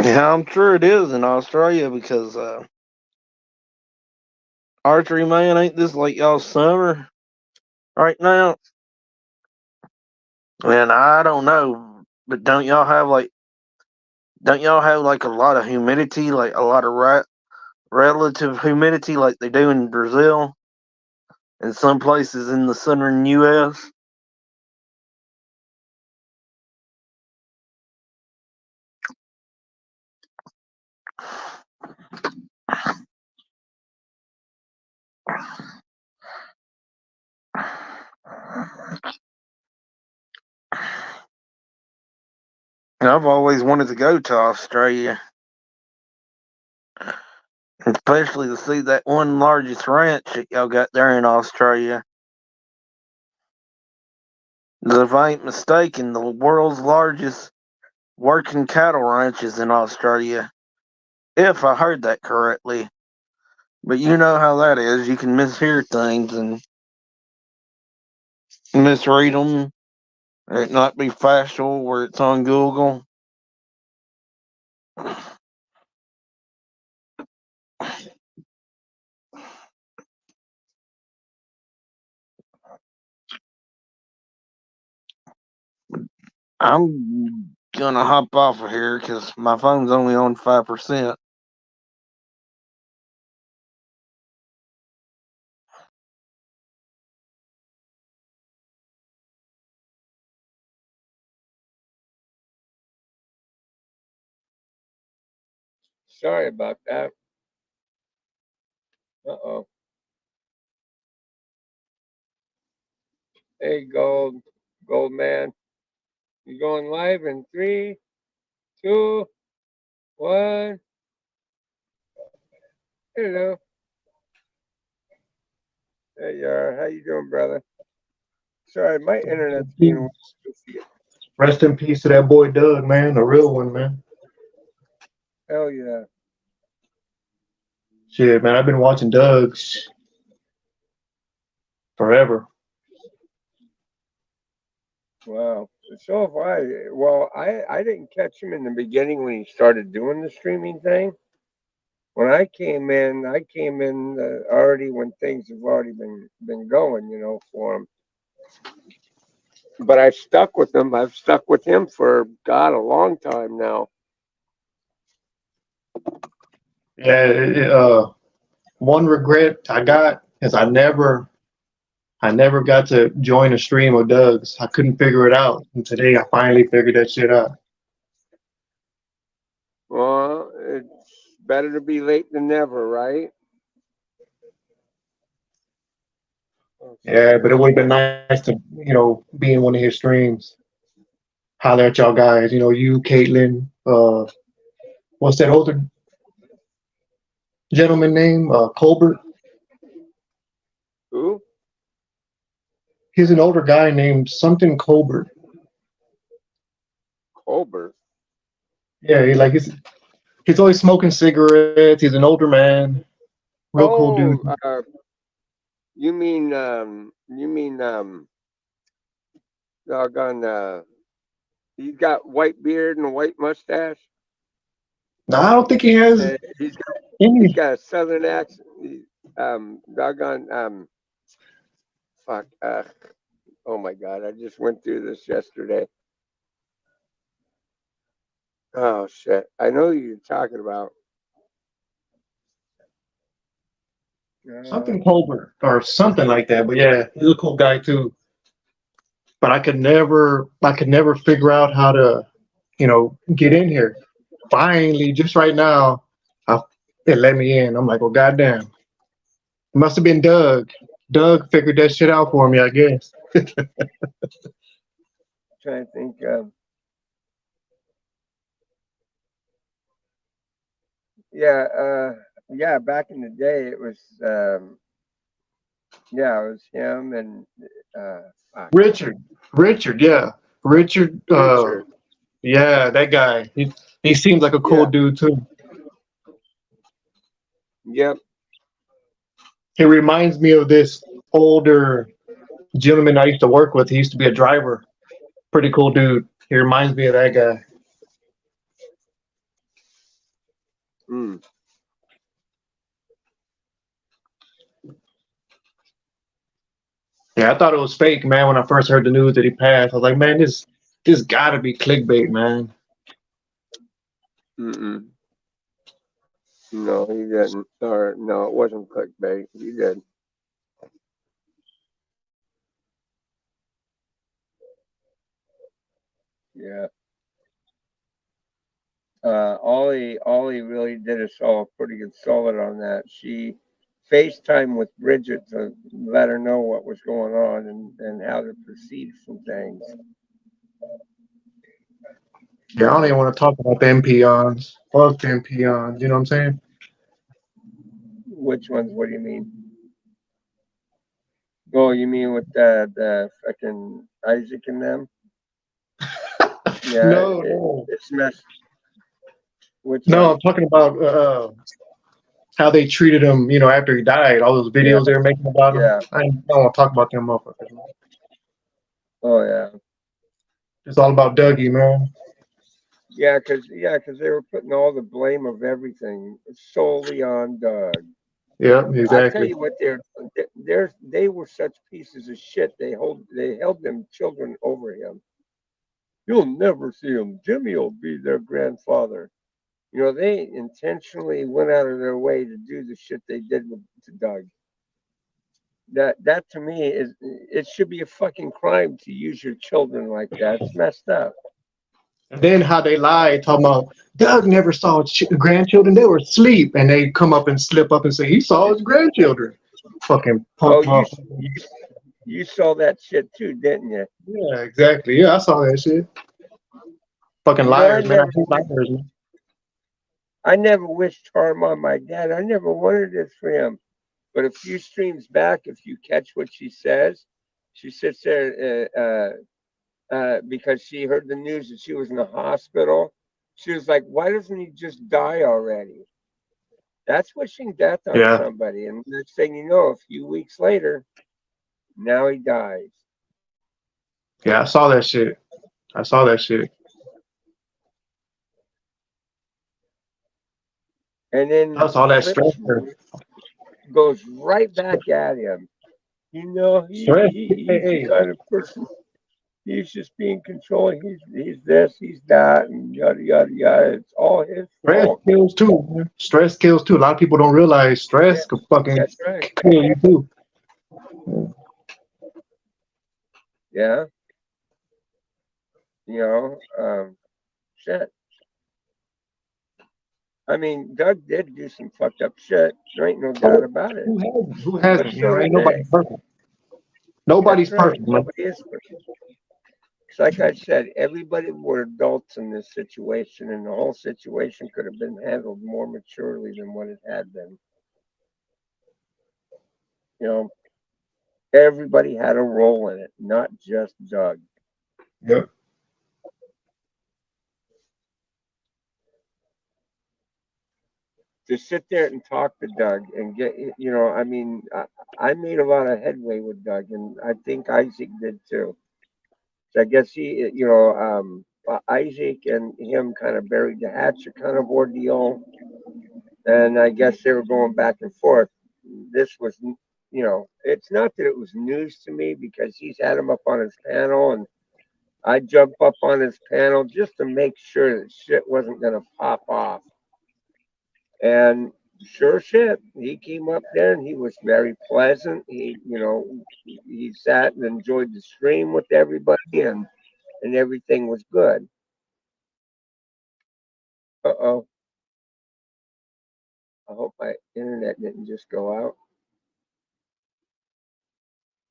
Yeah, I'm sure it is in Australia because archery man, ain't this like y'all's summer right now? And I don't know, but don't y'all have like a lot of humidity, like a lot of relative humidity, like they do in Brazil and some places in the southern U.S.? And I've always wanted to go to Australia, especially to see that one largest ranch that y'all got there in Australia. If I ain't mistaken, the world's largest working cattle ranch is in Australia, if I heard that correctly. But you know how that is. You can mishear things and misread them, or it not be factual where it's on Google. I'm gonna hop off of here because my phone's only on 5%. Sorry about that. Uh-oh. Hey, Gold man. You going live in 3, 2, 1. Hello. There you are. How you doing, brother? Sorry, my internet's being goofy. Rest in peace to that boy Doug, man, a real one, man. Hell yeah. Shit, man, I've been watching Doug's forever. Wow. So have I. Well, I didn't catch him in the beginning when he started doing the streaming thing. When I came in, already when things have already been going, for him. But I stuck with him. I've stuck with him for God a long time now. Yeah, one regret I got is I never got to join a stream of Doug's. I couldn't figure it out. And today I finally figured that shit out. Well, it's better to be late than never, right? Yeah, but it would have been nice to, be in one of his streams. Holler at y'all guys, you, Caitlin, what's that older gentleman name? Colbert. Who? He's an older guy named something Colbert. Colbert. Yeah, he's always smoking cigarettes. He's an older man, real cool dude. Oh, you mean doggone he's got white beard and a white mustache. No, I don't think he has He's any. got a southern accent. Doggone fuck. Oh my god, I just went through this yesterday. Oh shit, I know who you're talking about. Something Colbert or something like that. But yeah, he's a cool guy too. But I could never figure out how to, get in here. Finally, just right now, I, it let me in. I'm like, well, goddamn, it must have been Doug. Doug figured that shit out for me, I guess. Trying to think. Yeah, yeah. Back in the day, it was yeah, it was him and fuck, Richard, Richard, yeah, Richard. Richard. Yeah, that guy. He seems like a cool Yeah, dude too. yep. He reminds me of this older gentleman I used to work with. He used to be a driver. Pretty cool dude. He reminds me of that guy. Mm. Yeah, I thought it was fake, man, when I first heard the news that he passed. I was like, man, this gotta be clickbait, man. Mm-mm. No, he didn't. Or no, it wasn't clickbait. He did. Yeah. Ollie really did us all pretty good solid on that. She FaceTime with Bridget to let her know what was going on and how to proceed from things. Yeah, I don't even want to talk about them peons. Fuck them peons. You know what I'm saying? Which ones? What do you mean? Oh, you mean with the fucking Isaac and them? Yeah, No, no. it's messed. Which No, one? I'm talking about how they treated him, after he died. All those Yeah, videos they were making about him. yeah. I don't want to talk about them motherfuckers, man. Oh yeah, It's all about Dougie, man. yeah, cause they were putting all the blame of everything solely on Doug. Yeah, I tell exactly. you what, they were such pieces of shit. They held them children over him. You'll never see him. Jimmy will be their grandfather. They intentionally went out of their way to do the shit they did to Doug. That to me is it should be a fucking crime to use your children like that. It's messed up. And then how they lied, talking about Doug never saw his grandchildren. They were asleep, and they come up and slip up and say he saw his grandchildren. Fucking punk Oh, motherfucker. you saw that shit too, didn't you? Yeah, exactly. Yeah, I saw that shit. Fucking You know, I liars, man. I never hate liars, man. I never wished harm on my dad. I never wanted it for him. But a few streams back, if you catch what she sits there because she heard the news that she was in the hospital. She was like, "Why doesn't he just die already?" That's wishing death on Yeah, somebody. And next thing you know, a few weeks later, now he dies. yeah, I saw that shit. I saw that shit. And I then saw that stress. Flips goes right back at him. Stress. Hey, He's the hey. kind of person. He's just being controlling. He's this, he's that, and yada yada yada. It's all his Stress fault. kills too, man. Stress kills too. A lot of people don't realize Yeah, stress could fucking that's right. kill you too. Yeah, you know, shit. I mean, Doug did do some fucked up shit. There ain't no doubt Oh, about it. who hasn't? Who But hasn't? so Ain't did nobody they. perfect. That's Nobody's right. perfect, man. Nobody is perfect. It's like I said, everybody were adults in this situation, and the whole situation could have been handled more maturely than what it had been. You know, everybody had a role in it, not just Doug. Yep. to sit there and talk to Doug and get, you know, I mean, I made a lot of headway with Doug, and I think Isaac did too. So I guess he, you know, Isaac and him kind of buried the hatchet kind of ordeal, and I guess they were going back and forth. This was, you know, it's not that it was news to me because he's had him up on his panel, and I jumped up on his panel just to make sure that shit wasn't going to pop off. And sure shit, he came up there and he was very pleasant. He, you know, he sat and enjoyed the stream with everybody, and everything was good. Uh-oh. I hope my internet didn't just go out.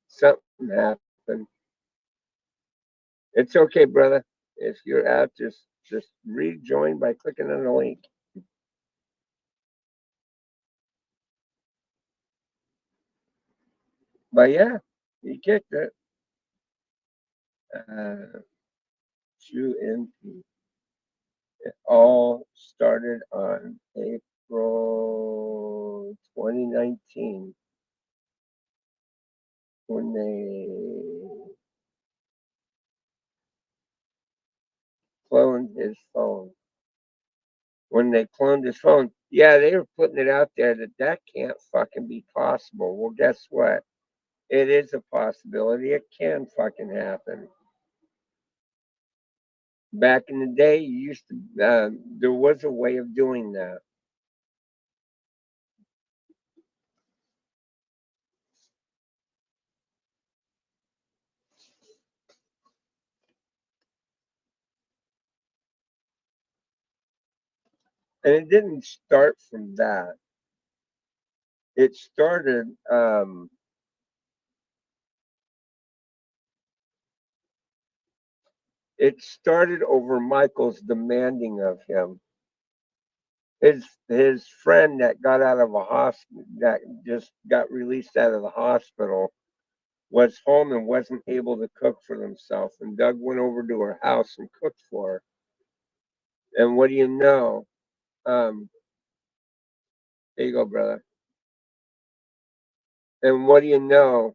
Something happened. It's okay, brother. If you're out, just rejoin by clicking on the link. But yeah, he kicked it. QMP. It all started on April 2019 when they cloned his phone. When they cloned his phone, yeah, they were putting it out there that that can't fucking be possible. Well, guess what? It is a possibility. It can fucking happen. Back in the day, you used to, there was a way of doing that. And it didn't start from that. It started, it started over Michael's demanding of him. His friend that got out of a hospital, that just got released out of the hospital, was home and wasn't able to cook for themselves. And Doug went over to her house and cooked for her. And what do you know? Um, there you go, brother. And what do you know?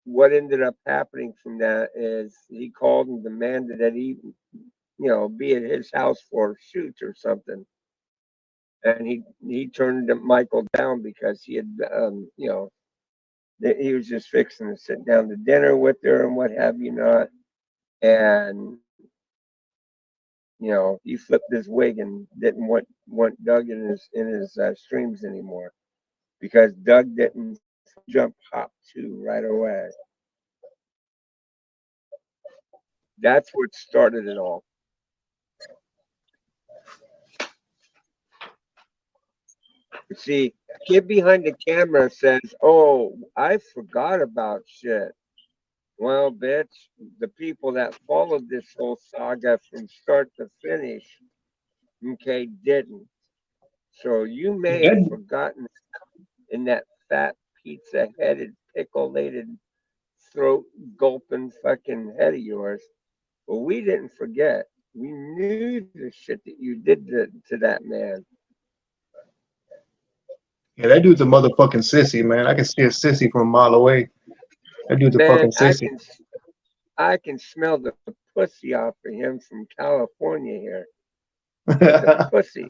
What ended up happening from that is he called and demanded that he, you know, be at his house for a shoot or something. And he turned Michael down because he had, you know, he was just fixing to sit down to dinner with her and what have you not. And you know, he flipped his wig and didn't want Doug in his streams anymore because Doug didn't jump hop to right away. That's what started it all. See, kid behind the camera says, "Oh, I forgot about shit." Well, bitch, the people that followed this whole saga from start to finish, okay, didn't. So you may have forgotten in that fat pizza headed, pickle-lated, throat gulping fucking head of yours. But we didn't forget. We knew the shit that you did to that man. Yeah, that dude's a motherfucking sissy, man. I can see a sissy from a mile away. That dude's a Man, fucking sissy. I can smell the pussy off of him from California here. He's a pussy.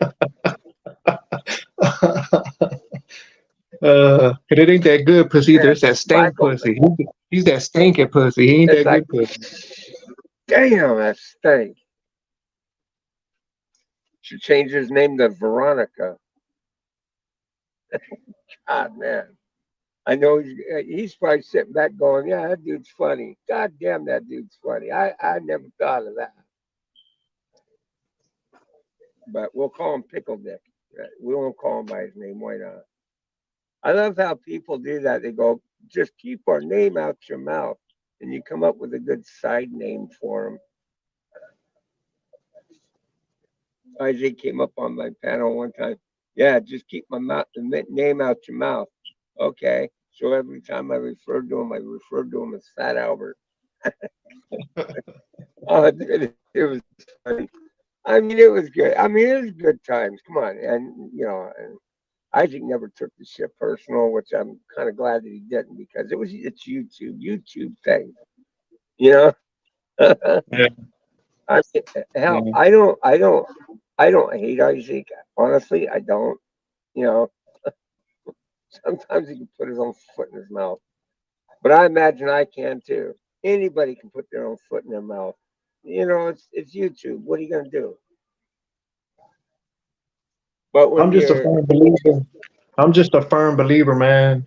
And it ain't that good pussy either. Man, It's that stank Michael, pussy. He's that stinky pussy. He ain't it's that like, good pussy. damn, that stank. Should change his name to Veronica. God, man. I know he's probably sitting back going, yeah, that dude's funny. God damn, that dude's funny. I never thought of that. But we'll call him Pickle Dick. We won't call him by his name. Why not? I love how people do that. They go, just keep our name out your mouth. And you come up with a good side name for him. Isaac came up on my panel one time. Yeah, just keep my name out your mouth. Okay. So every time I refer to him as Fat Albert. Oh, it was funny. I I mean, it was good. I mean, it was good times. Come on, and and Isaac never took the shit personal, which I'm kind of glad that he didn't because it's YouTube thing. You know, Yeah, I mean, hell, yeah. I don't hate Isaac. Honestly, I don't. You know, sometimes he can put his own foot in his mouth, but I imagine I can too. Anybody can put their own foot in their mouth. It's YouTube. What are you gonna do? But when I'm just a you're firm believer. I'm just a firm believer, man.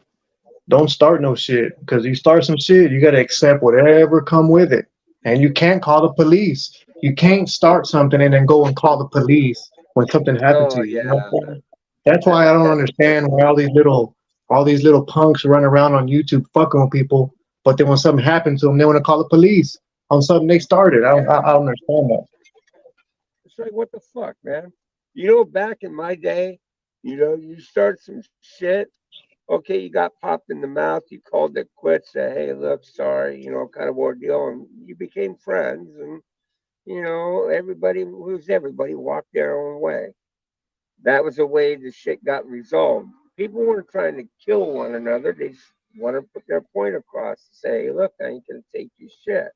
Don't start no shit because you start some shit, you got to accept whatever come with it, and you can't call the police. You can't start something and then go and call the police when something happened to oh you. You know yeah, what I'm saying? That's that why I don't that's understand why all these little punks run around on YouTube fucking with people, but then when something happens to them, they want to call the police on something they started. I yeah. don't understand that. It's like what the fuck, man? Back in my day, you start some shit. Okay, you got popped in the mouth. You called it quits. Said, "Hey, look, sorry," kind of ordeal, and you became friends. And everybody walked their own way. That was the way the shit got resolved. People weren't trying to kill one another. They just want to put their point across. Say, look, I ain't gonna take your shit.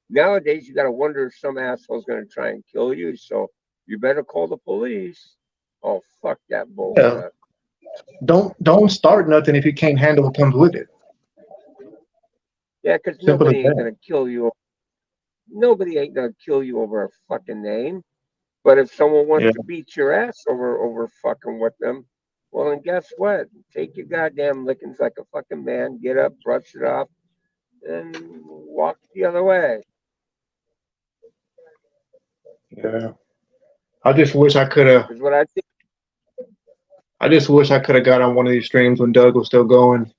Nowadays, you got to wonder if some asshole's going to try and kill you. So you better call the police. Oh, fuck that Yeah, bullshit. don't start nothing if you can't handle what comes with it. Yeah, because Simple as nobody ain't that. going to kill you. Nobody ain't going to kill you over a fucking name. But if someone wants Yeah, to beat your ass over fucking with them, well, then guess what? Take your goddamn lickings like a fucking man. Get up, brush it off, and walk the other way. yeah. I just wish I could have. Is what I think. I just wish I could have got on one of these streams when Doug was still going.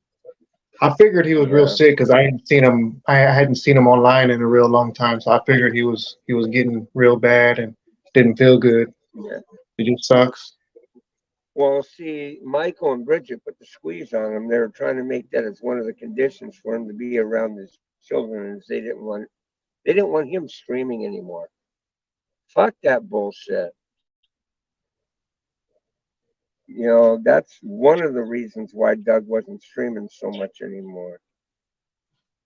I figured he was real Yeah, sick because I hadn't seen him. I hadn't seen him online in a real long time, so I figured he was getting real bad and didn't feel good. yeah. It just sucks. Well, see, Michael and Bridget put the squeeze on him. They were trying to make that as one of the conditions for him to be around his children, as they didn't want him streaming anymore. Fuck that bullshit. That's one of the reasons why Doug wasn't streaming so much anymore.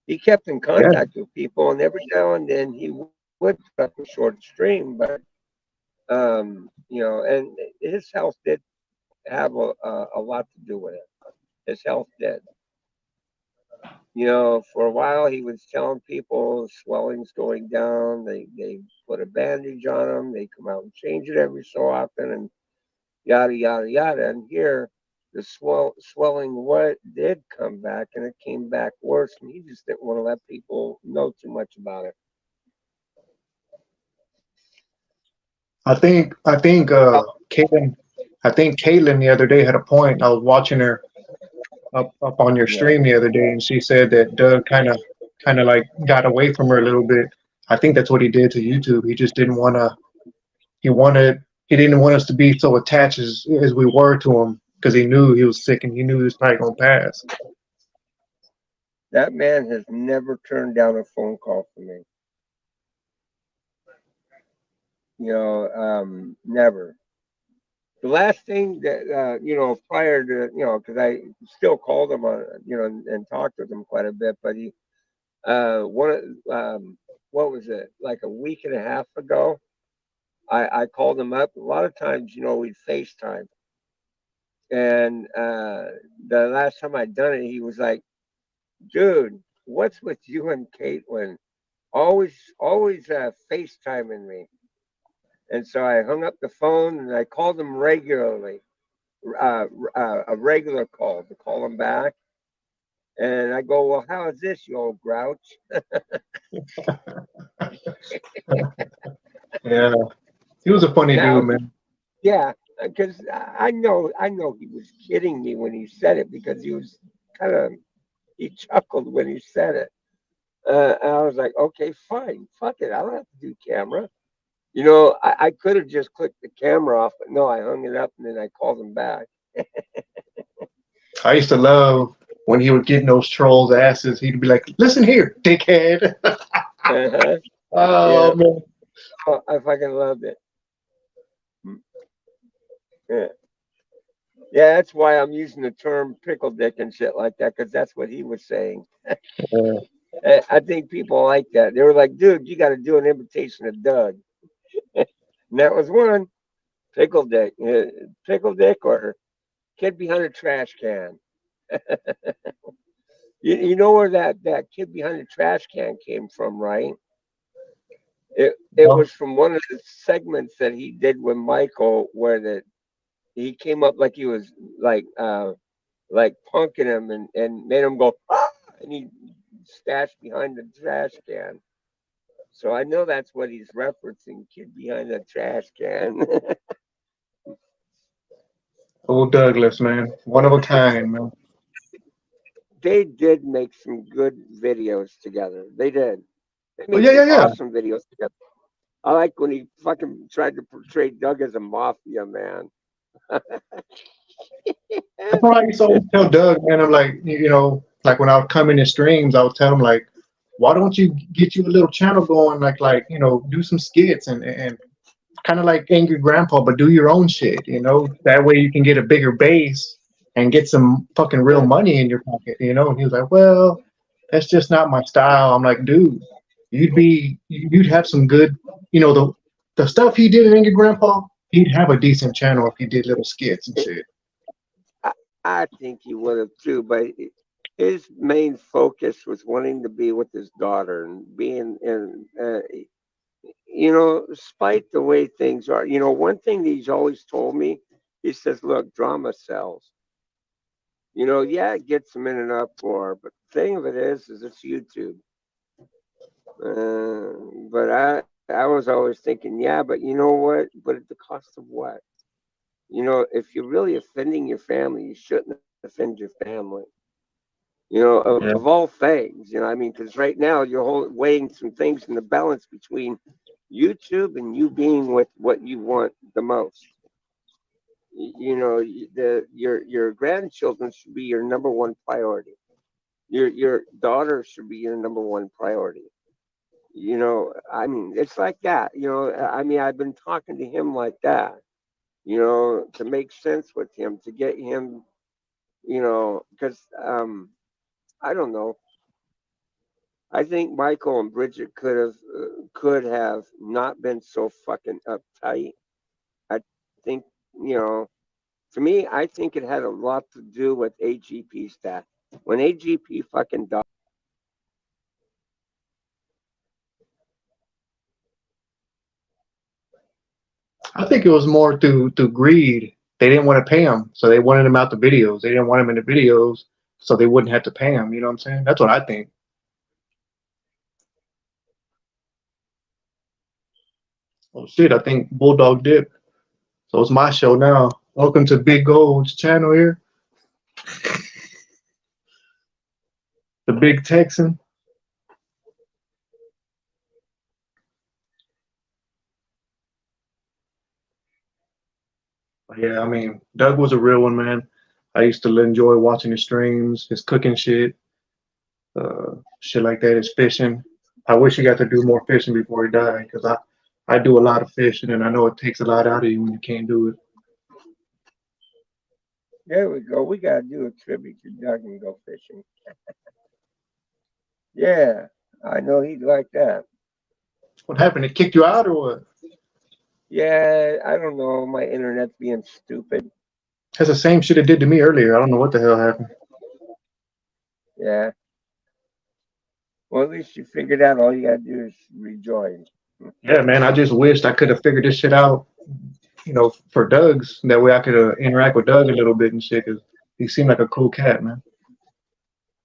He kept in Yeah, contact with people, and every now and then he would put up a short stream, but and his health did have a lot to do with it. His health did. For a while he was telling people swelling's going down. They put a bandage on him. They come out and change it every so often, and yada yada yada. And here, the swelling what did come back, and it came back worse. And he just didn't want to let people know too much about it. I think Caitlin. I think Caitlin the other day had a point. I was watching her up on your Yeah, stream the other day, and she said that Doug kind of like got away from her a little bit. I think that's what he did to YouTube. He just didn't want to. He wanted he didn't want us to be so attached as we were to him because he knew he was sick and he knew he was probably gonna pass. that man has never turned down a phone call from me. Never. The last thing that prior to because I still called him on and talked with him quite a bit, but he one what was it, like a week and a half ago, I called him up. A lot of times we'd FaceTime, and the last time I'd done it he was like, dude, what's with you and Caitlin, always FaceTiming me. And so I hung up the phone and I called him regularly, a regular call to call him back. And I go, well, how is this, you old grouch? Yeah, he was a funny Now, dude, man. yeah, because I know he was kidding me when he said it because he chuckled when he said it. And I was like, okay, fine, fuck it, I don't have to do camera. I could have just clicked the camera off, but no, I hung it up and then I called him back. I used to love when he would get in those trolls' asses. He'd be like, "Listen here, dickhead." Uh-huh. Oh Yeah. man, Oh, I fucking loved it. Yeah. Yeah, that's why I'm using the term pickle dick and shit like that, because that's what he was saying. I think people like that. They were like, dude, you got to do an imitation of Doug. And that was one. Pickle dick. Pickle dick or kid behind a trash can. You know where that kid behind the trash can came from, right? It Well, was from one of the segments that he did with Michael, where he came up like he was like punking him and made him go ah! And he stashed behind the trash can. So I know that's what he's referencing, kid behind the trash can. old Douglas, man, one of a kind, man. They did make some good videos together. They did. They Oh made yeah, some yeah, yeah. awesome videos together. I like when he fucking tried to portray Doug as a mafia man. That's what I used to always tell Doug, man. I'm like, like when I would come in his streams, I would tell him like, why don't you get you a little channel going, like do some skits and kind of like Angry Grandpa, but do your own shit. That way you can get a bigger base and get some fucking real Yeah. money in your pocket. And he was like, well, that's just not my style. I'm like, dude, you'd have some good, the stuff he did in Angry Grandpa, he'd have a decent channel if he did little skits and shit. I, I think he would have too, but his main focus was wanting to be with his daughter and being in, despite the way things are. One thing that he's always told me, he says, look, drama sells. Yeah, it gets them in and up for, but the thing of it is it's YouTube. But I was always thinking, yeah, but you know what? But at the cost of what? If you're really offending your family, you shouldn't offend your family. Of, Yeah. of all things, I mean, because right now you're weighing some things in the balance between YouTube and you being with what you want the most. Your grandchildren should be your number one priority. Your daughter should be your number one priority. I mean, it's like that. I mean, I've been talking to him like that. To make sense with him, to get him, because I don't know. I think Michael and Bridget could have not been so fucking uptight. I think you know to me, I think it had a lot to do with AGP's death. When AGP fucking died, I think it was more through greed. They didn't want to pay him, so they wanted him out the videos. They didn't want him in the videos, so they wouldn't have to pay him. You know what I'm saying? That's what I think. Oh shit! I think Bulldog dipped. So it's my show now. Welcome to Big Gold's channel here, the Big Texan. But yeah, I mean, Doug was a real one, man. I used to enjoy watching his streams, his cooking shit like that, his fishing. I wish he got to do more fishing before he died, because I do a lot of fishing, and I know it takes a lot out of you when you can't do it. there we go. We gotta do a tribute to Doug and go fishing. Yeah, I know he'd like that. What happened? It kicked you out or what? Yeah, I don't know. My internet's being stupid. That's the same shit it did to me earlier. I don't know what the hell happened. Yeah. Well, at least you figured out. All you gotta do is rejoin. Yeah, man, I just wished I could have figured this shit out, for Doug's. That way I could interact with Doug a little bit and shit, because he seemed like a cool cat, man.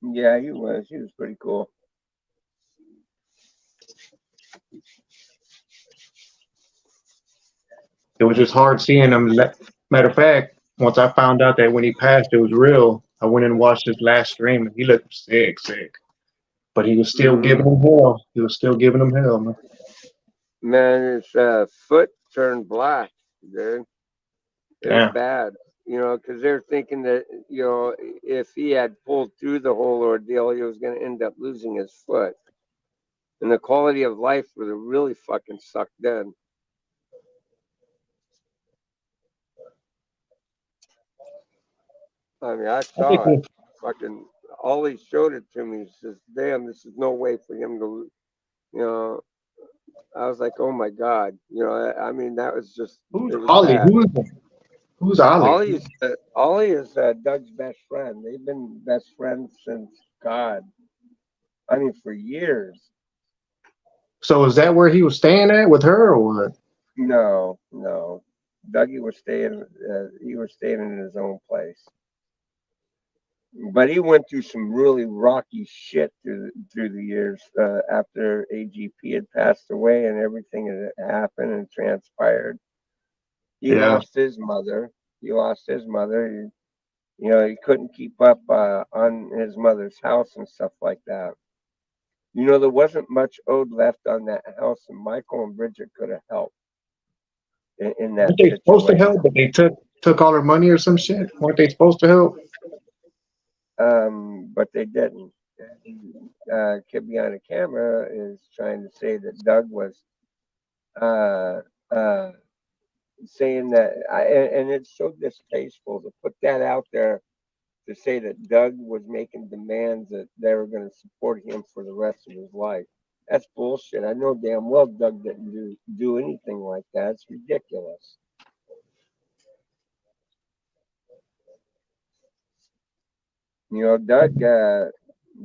Yeah, he was. He was pretty cool. It was just hard seeing him. Matter of fact, once I found out that when he passed, it was real, I went and watched his last stream, and he looked sick, sick. But he was still Hmm. giving him hell. He was still giving him hell, man. Man, his foot turned black, dude. It was Damn. bad. Because they're thinking that if he had pulled through the whole ordeal, he was going to end up losing his foot. And the quality of life would have really fucking sucked then. I mean, I I think saw it. Fucking Ollie showed it to me. He says, "Damn, this is no way for him to, you know." I was like, "Oh my god," I mean, that was just, who's it was Ollie? bad. Who's Ollie? Ollie is Doug's best friend. They've been best friends since God. I mean, for years. So is that where he was staying at with her or what? No, no. Dougie was staying. He was staying in his own place. But he went through some really rocky shit through the years after AGP had passed away and everything that happened and transpired. He Yeah. lost his mother. He lost his mother. He couldn't keep up on his mother's house and stuff like that. There wasn't much owed left on that house, and Michael and Bridget could have helped in that Weren't they supposed to situation. help, but they took all her money or some shit? Weren't they supposed to help? But they didn't. Kid behind the camera is trying to say that Doug was uh, uh, saying that, and it's so distasteful to put that out there to say that Doug was making demands that they were going to support him for the rest of his life. That's bullshit. I know damn well Doug didn't do anything like that. It's ridiculous.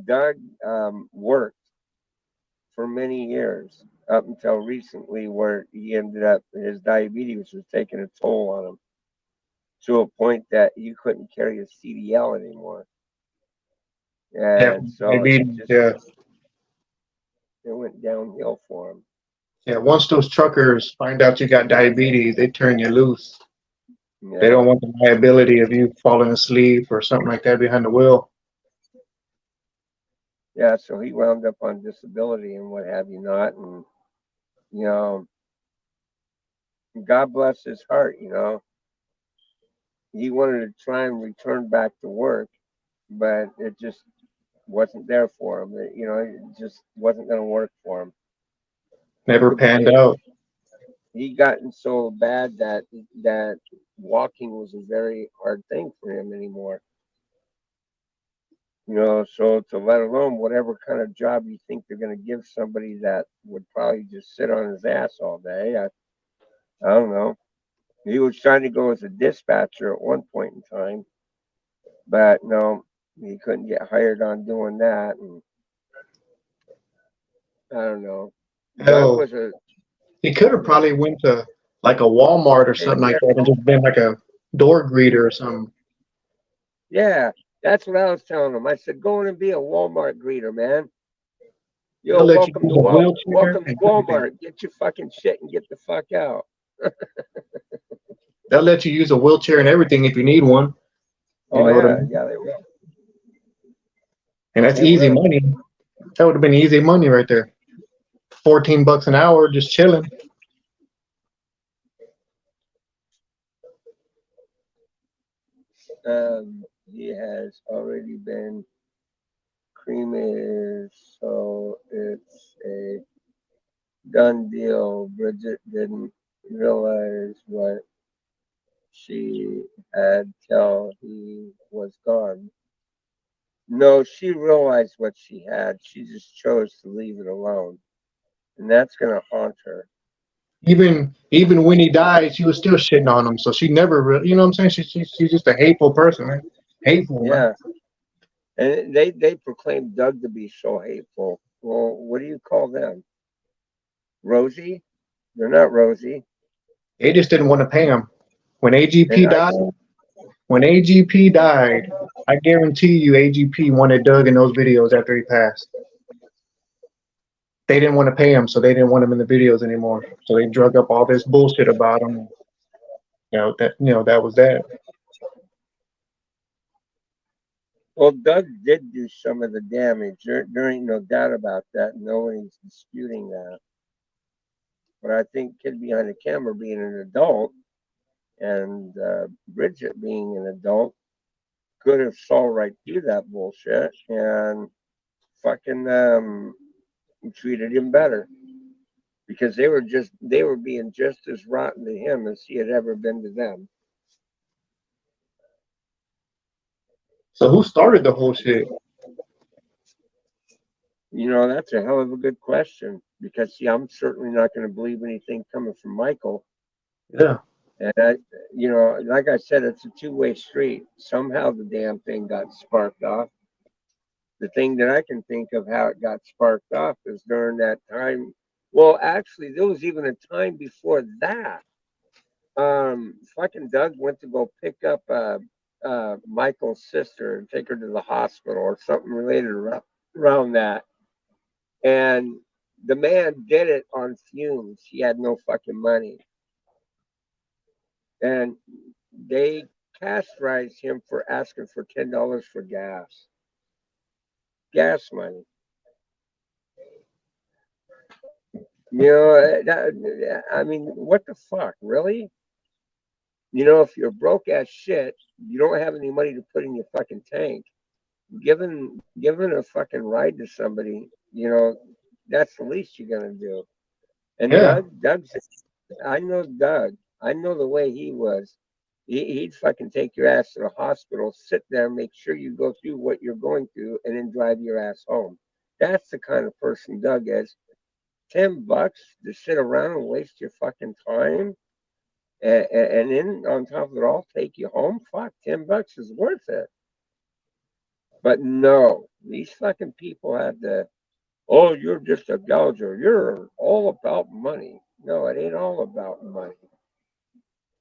Doug worked for many years up until recently, where he ended up his diabetes was taking a toll on him to a point that he couldn't carry his CDL anymore, Yeah, and so maybe. Yeah, it went downhill for him. yeah. Once those truckers find out you got diabetes, they turn you loose. They Yeah, don't want the liability of you falling asleep or something like that behind the wheel. yeah. So he wound up on disability and what have you not, and you know, God bless his heart. He wanted to try and return back to work, but it just wasn't there for him. It just wasn't going to work for him. Never panned It, out. he gotten so bad that walking was a very hard thing for him anymore. So to let alone whatever kind of job you think they're going to give somebody that would probably just sit on his ass all day. I don't know. He was trying to go as a dispatcher at one point in time, but no, he couldn't get hired on doing that. And I don't know. Doug Hell, was a he could have yeah. probably went to like a Walmart or Hey, something like that and just been like a door greeter or something. yeah, that's what I was telling him. I said, go in and be a Walmart greeter, man. They'll Yo, let you use a wheelchair Welcome to and everything. Walmart. Get your fucking shit and get the fuck out. They'll let you use a wheelchair and everything if you need one. You Oh know what I yeah, mean? yeah, they will. And that's They easy will. money. That would have been easy money right there. $14 an hour just chilling. He has already been cremated, so it's a done deal. Bridget didn't realize what she had till he was gone. No, she realized what she had. She just chose to leave it alone. And that's going to haunt her. Even when he died, she was still shitting on him. So she never really, you know what I'm saying? She's just a hateful person, man. Hateful, man. Yeah. And they proclaim Doug to be so hateful. Well, what do you call them? Rosie? They're not Rosie. They just didn't want to pay him. When And AGP I, died, when AGP died, I guarantee you AGP wanted Doug in those videos after he passed. They didn't want to pay him, so they didn't want him in the videos anymore. So they drug up all this bullshit about him. That was that. well, Doug did do some of the damage. There ain't no doubt about that. Nobody's disputing that. But I think Kid Behind the Camera being an adult and Bridget being an adult could have saw right through that bullshit and fucking and treated him better because they were being just as rotten to him as he had ever been to them. So who started the whole shit? You know, that's a hell of a good question because see, I'm certainly not going to believe anything coming from Michael. Yeah. And you know, like I said, it's a two-way street. Somehow the damn thing got sparked off. The thing that I can think of how it got sparked off is during that time. Well, actually, there was even a time before that. Fucking Doug went to go pick up Michael's sister and take her to the hospital or something related around that. And the man did it on fumes. He had no fucking money. And they castrated him for asking for $10 for gas. Gas money. You know, I mean, what the fuck, really? You know, if you're broke ass shit, you don't have any money to put in your fucking tank. Giving a fucking ride to somebody, you know, that's the least you're gonna do. And Yeah. I know Doug. I know the way he was. He'd fucking take your ass to the hospital, sit there, make sure you go through what you're going through, and then drive your ass home. That's the kind of person Doug is. $10 to sit around and waste your fucking time, and then on top of it all, take you home. Fuck, $10 is worth it. But no, these fucking people had the, oh, you're just a gouger. You're all about money. No, it ain't all about money.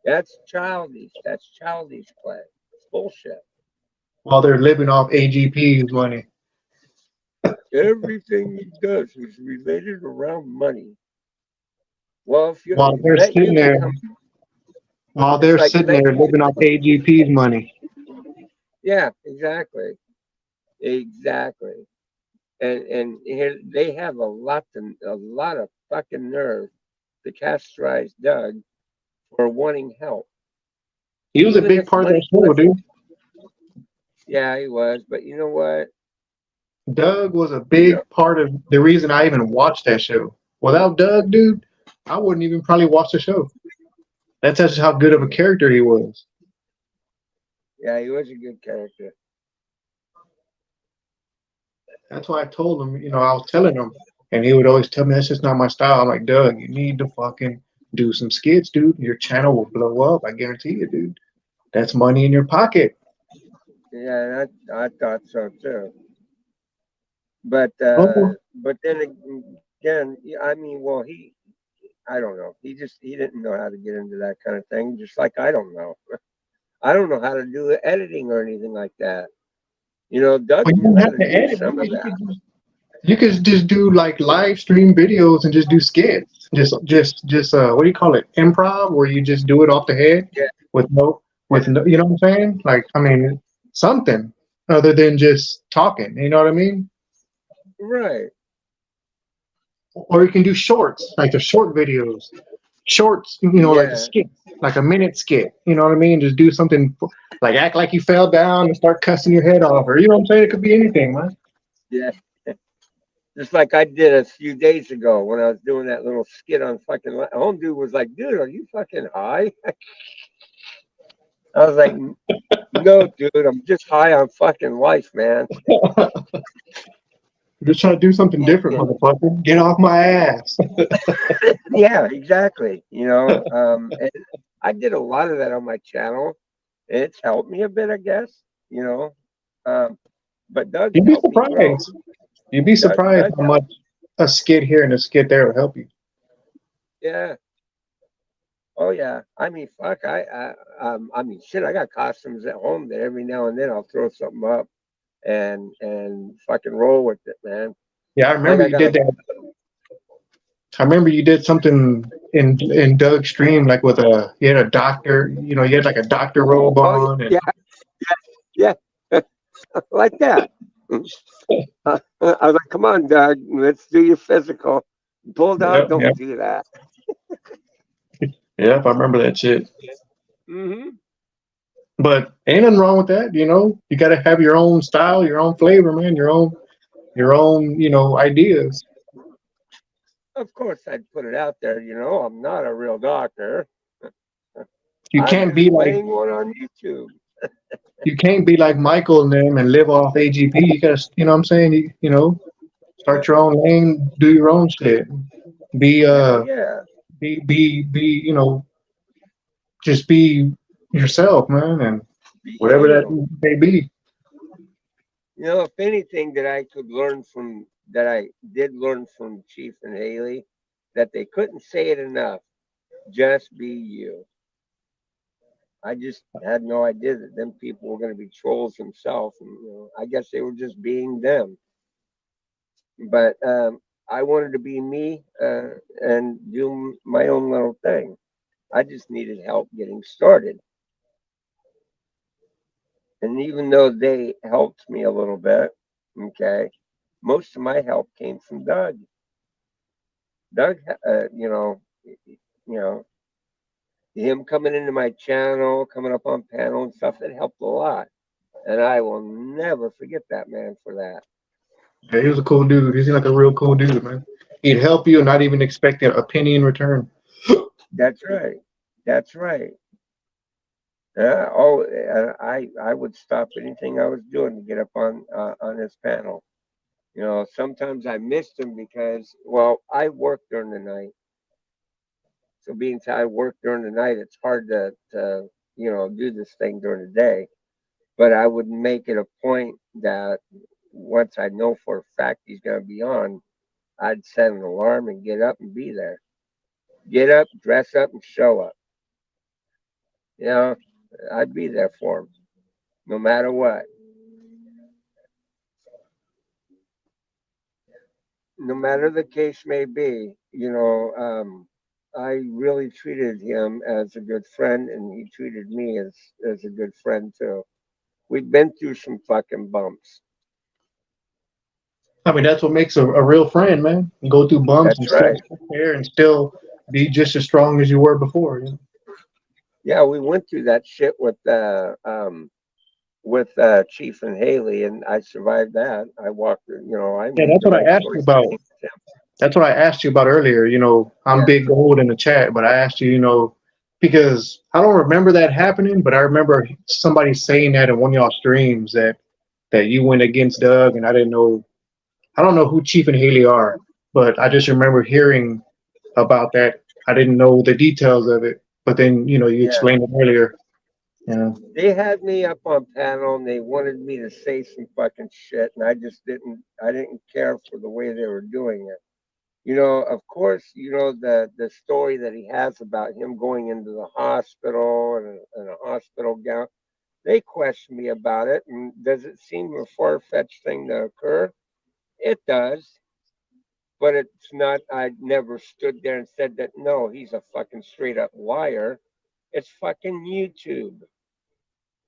That's childish. That's childish play. It's bullshit. While they're living off AGP's money. Everything he does is related around money. Well, if you While they're let you sitting there, become, while it's they're like sitting let there you, living off AGP's money. yeah, exactly, exactly. And here they have a lot of fucking nerve to castrate Doug for wanting help, He was a even big if part of money that show, was. dude. Yeah, he was. But you know what? Doug was a You know, big part of the reason I even watched that show. Without Doug, dude, I wouldn't even probably watch the show. That's just how good of a character he was. yeah, he was a good character. That's why I told him, I was telling him, and he would always tell me that's just not my style. I'm like, Doug, you need to fucking do some skits, dude. Your channel will blow up. I guarantee you, dude. That's money in your pocket. Yeah, I thought so too. But Oh, then again, yeah, I mean, well, I don't know. He didn't know how to get into that kind of thing, just like I don't know. I don't know how to do editing or anything like that. You know, Doug but you knew don't how have to to do edit, some dude. of that. You could just do like live stream videos and just do skits. Just what do you call it? Improv, where you just do it off the head Yeah, with no yeah, with no, you know what I'm saying? Like, I mean, something other than just talking. You know what I mean? right. Or you can do shorts, like the short videos, shorts. Like a Yeah, skit, like a minute skit. You know what I mean? Just do something like act like you fell down and start cussing your head off, or you know what I'm saying? It could be anything, man. yeah. Just like I did a few days ago when I was doing that little skit on fucking. Home dude was like, "Dude, are you fucking high?" I was like, "No, dude, I'm just high on fucking life, man." Just trying to do something different, motherfucker. Get off my ass. Yeah, exactly. You know, and I did a lot of that on my channel. It's helped me a bit, I guess. You know, um, but Doug You'd be helped me grow. surprised. You'd be surprised Doug how helped. much a skit here and a skit there will help you. Yeah. Oh yeah. I mean, fuck. I mean, shit. I got costumes at home that every now and then I'll throw something up and fucking roll with it, man. Yeah, I Like remember I you got did a. that. I remember you did something in Doug's stream, like with you had a doctor, you had like a doctor robe Oh on, and yeah, yeah, yeah. Like that. I was like, come on, Doug. Let's do your physical. Bulldog, yep, don't yep, do that. yep. I remember that shit. Hmm. But ain't nothing wrong with that, You got to have your own style, your own flavor, man, your own, ideas. Of course, I'd put it out there. I'm not a real doctor. You I'm can't just be like playing one on YouTube. Michael and them and live off AGP. You gotta, you know what I'm saying? Start your own lane, do your own shit. Be Hell yeah. be just be yourself, man, and Be whatever that you. may be. If anything that I did learn from Chief and Haley, that they couldn't say it enough. Just be you. I just had no idea that them people were going to be trolls themselves, and I guess they were just being them. But I wanted to be me and do my own little thing. I just needed help getting started, and even though they helped me a little bit, okay, most of my help came from Doug. Doug, you know, him coming into my channel, coming up on panel and stuff, it helped a lot. And I will never forget that man for that. Yeah, he was a cool dude. He seemed like a real cool dude, man. He'd help you and not even expect a penny in return. That's right. That's right. I would stop anything I was doing to get up on his panel. Sometimes I missed him because, well, I work during the night. So being that I work during the night, it's hard to do this thing during the day. But I would make it a point that once I know for a fact he's going to be on, I'd set an alarm and get up and be there. Get up, dress up, and show up. You know, I'd be there for him, no matter what. No matter the case may be, I really treated him as a good friend, and he treated me as a good friend too. We've been through some fucking bumps. I mean, that's what makes a real friend, man. You go through bumps and That's still right. sit there and still be just as strong as you were before. Yeah, we went through that shit with Chief and Haley, and I survived that. I walked. I Yeah, made that's the what I right asked you choice about. getting with him. That's what I asked you about earlier. I'm Yeah, big gold in the chat, but I asked you, because I don't remember that happening, but I remember somebody saying that in one of y'all streams that you went against Doug, and I didn't know. I don't know who Chief and Haley are, but I just remember hearing about that. I didn't know the details of it, but then you yeah. explained it earlier. Yeah, They had me up on panel, and they wanted me to say some fucking shit, and I just didn't. I didn't care for the way they were doing it. Of course, the story that he has about him going into the hospital and a hospital gown. They questioned me about it, and does it seem a far fetched thing to occur? It does, but it's not. I never stood there and said that. No, he's a fucking straight up liar. It's fucking YouTube.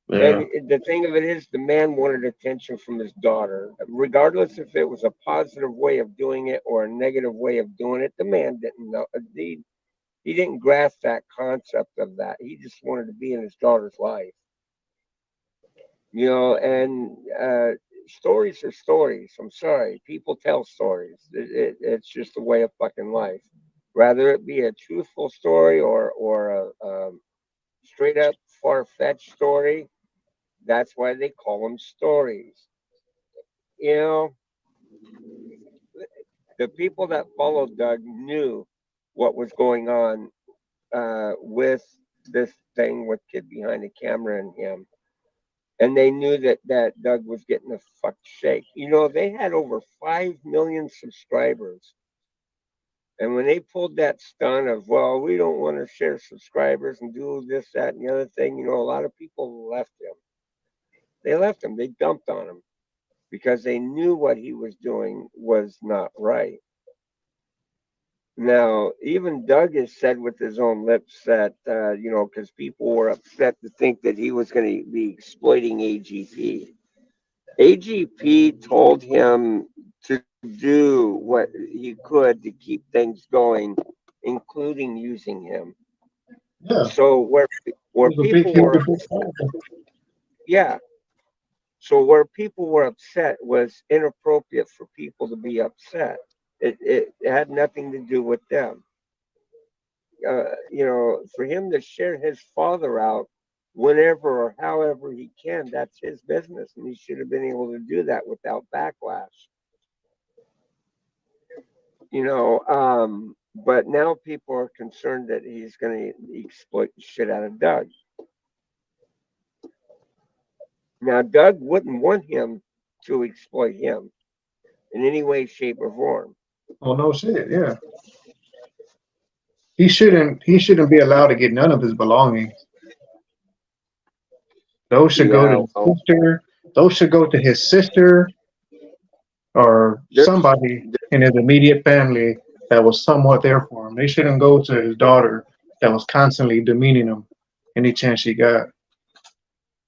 And yeah, the thing of it is, the man wanted attention from his daughter, regardless if it was a positive way of doing it or a negative way of doing it. The man didn't know. He didn't grasp that concept of that. He just wanted to be in his daughter's life. And stories are stories. I'm sorry, people tell stories. It's just a way of fucking life. Rather it be a truthful story or a straight up far fetched story. That's why they call them stories. You know, the people that followed Doug knew what was going on with this thing with Kid Behind the Camera and him. And they knew that Doug was getting a fuck shake. They had over 5 million subscribers. And when they pulled that stunt of, well, we don't want to share subscribers and do this, that, and the other thing, a lot of people left him. They left him. They dumped on him because they knew what he was doing was not right. Now, even Doug has said with his own lips that, because people were upset to think that he was going to be exploiting AGP. AGP told him to do what he could to keep things going, including using him. yeah. So where It was a big, people huge were, fan. yeah. So where people were upset was inappropriate for people to be upset. It had nothing to do with them. For him to share his father out whenever or however he can, that's his business, and he should have been able to do that without backlash. But now people are concerned that he's going to exploit the shit out of Doug. Now, Doug wouldn't want him to exploit him in any way, shape, or form. Oh no shit, yeah. He shouldn't be allowed to get none of his belongings. Those should go to Yeah, his sister. Those should go to his sister or somebody in his immediate family that was somewhat there for him. They shouldn't go to his daughter that was constantly demeaning him any chance she got.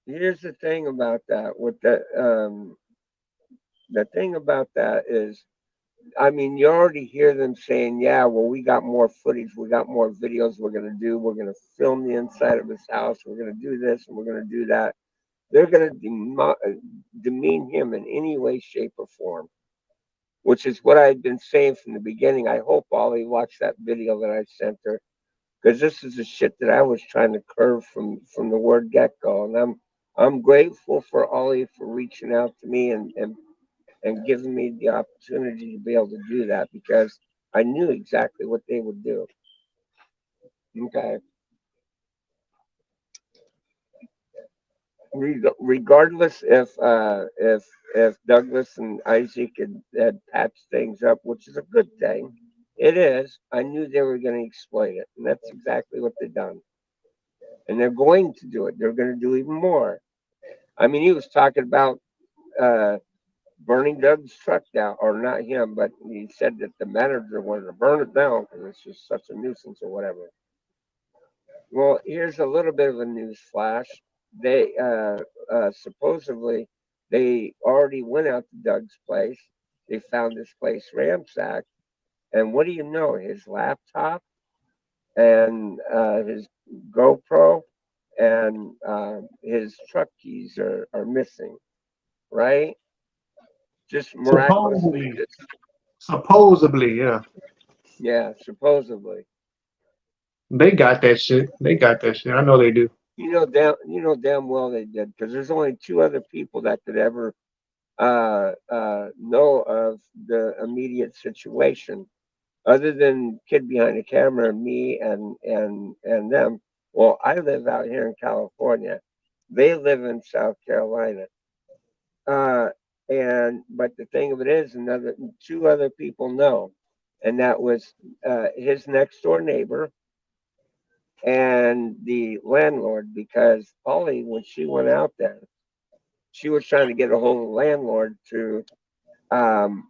here's the thing about that. The thing about that is, I mean, you already hear them saying, "Yeah, well, we got more footage, we got more videos. We're gonna film the inside of his house. We're gonna do this and we're gonna do that." They're gonna demean him in any way, shape, or form, which is what I had been saying from the beginning. I hope Ollie watched that video that I sent her, because this is the shit that I was trying to curve from the word get go, and I'm grateful for Ollie for reaching out to me and giving me the opportunity to be able to do that, because I knew exactly what they would do. Okay. Regardless if Douglas and Isaac had patched things up, which is a good thing, it is. I knew they were going to exploit it, and that's exactly what they've done. And they're going to do it. They're going to do even more. I mean, he was talking about burning Doug's truck down, or not him, but he said that the manager wanted to burn it down because it's just such a nuisance or whatever. Well, here's a little bit of a news flash. They supposedly they already went out to Doug's place. They found this place ransacked, and what do you know? His laptop and his GoPro and his truck keys are missing. Right? Just miraculously, Supposedly, supposedly, yeah. yeah, supposedly. They got that shit. They got that shit. I know they do. You know damn well they did, because there's only two other people that could ever know of the immediate situation, other than kid behind the camera, me and them. Well, I live out here in California. They live in South Carolina. Uh, but the thing of it is, another two other people know, and that was his next door neighbor and the landlord. Because Polly, when she went out there, she was trying to get a hold of the landlord to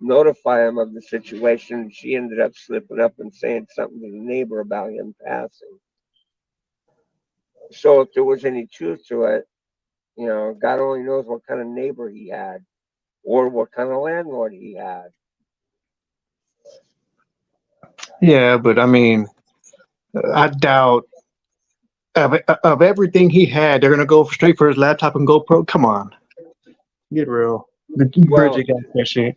notify him of the situation. She ended up slipping up and saying something to the neighbor about him passing. So if there was any truth to it, God only knows what kind of neighbor he had or what kind of landlord he had. Yeah, but I mean, I doubt of everything he had, they're gonna go straight for his laptop and GoPro. Come on, get real. Well, Bridget got that shit.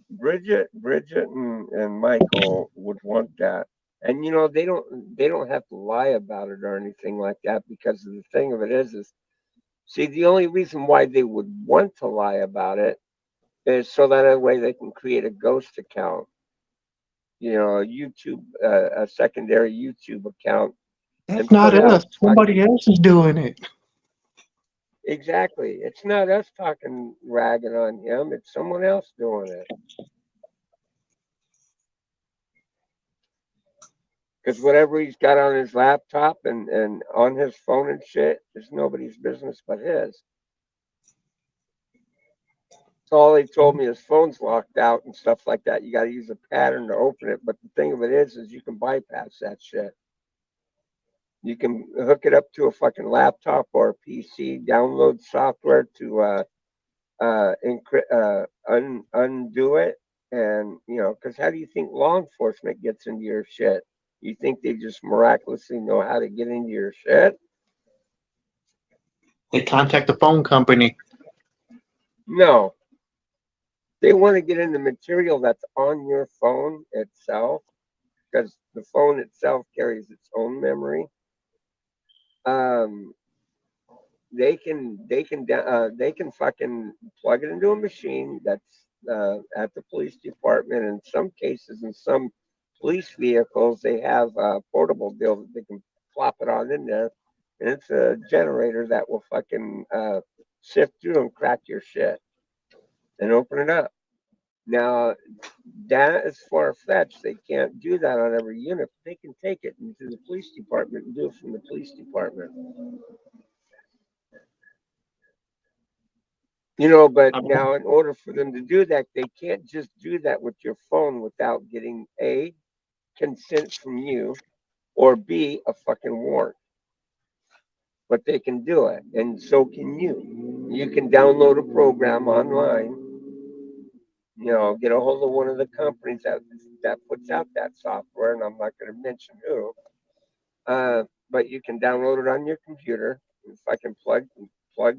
Bridget and Michael would want that. And they don't have to lie about it or anything like that, because the thing of it is see, the only reason why they would want to lie about it is so that way they can create a ghost account, a YouTube, a secondary YouTube account, That's and put not out us. Somebody else is doing it. exactly. It's not us talking ragging on him. It's someone else doing it. Because whatever he's got on his laptop and on his phone and shit is nobody's business but his. So all he told me his phone's locked out and stuff like that. You got to use a pattern to open it. But the thing of it is you can bypass that shit. You can hook it up to a fucking laptop or a PC, download software to undo it. And, because how do you think law enforcement gets into your shit? You think they just miraculously know how to get into your shit? They contact the phone company. No. They want to get in the material that's on your phone itself, because the phone itself carries its own memory. Um, they can fucking plug it into a machine that's at the police department. In some cases, in some police vehicles, they have a portable deal that they can plop it on in there, and it's a generator that will fucking sift through and crack your shit and open it up. Now, that is far fetched. They can't do that on every unit. They can take it into the police department and do it from the police department. But now in order for them to do that, they can't just do that with your phone without getting A, consent from you, or B, a fucking warrant. But they can do it, and so can you. You can download a program online, get a hold of one of the companies that puts out that software, and I'm not going to mention who. But you can download it on your computer. If I can plug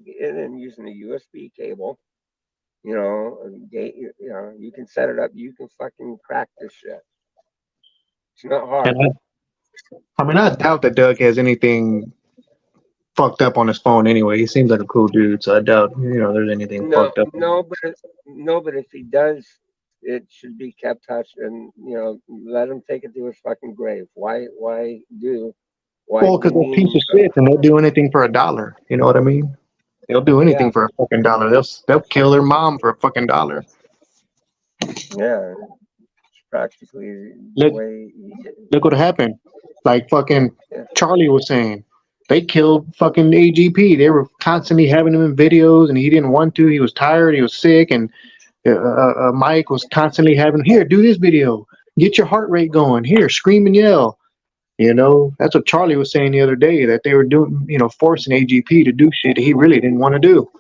it in using a USB cable, you can set it up. You can fucking crack this shit. It's not hard. And I mean, I doubt that Doug has anything fucked up on his phone anyway. He seems like a cool dude, so I doubt there's anything No, fucked up. but if he does, it should be kept hush, and let him take it to his fucking grave. Why Well, because they're piece of shit and they'll do anything for $1. You know what I mean? They'll do anything for a fucking dollar. They'll kill their mom for a fucking $1. Yeah, it's practically the Look, way. look what happened. Like fucking Yeah. Charlie was saying, they killed fucking AGP. They were constantly having him in videos, and he didn't want to. He was tired. He was sick, and Mike was constantly having, here, do this video. Get your heart rate going. Here, scream and yell. That's what Charlie was saying the other day, that they were doing, forcing AGP to do shit he really didn't want to do.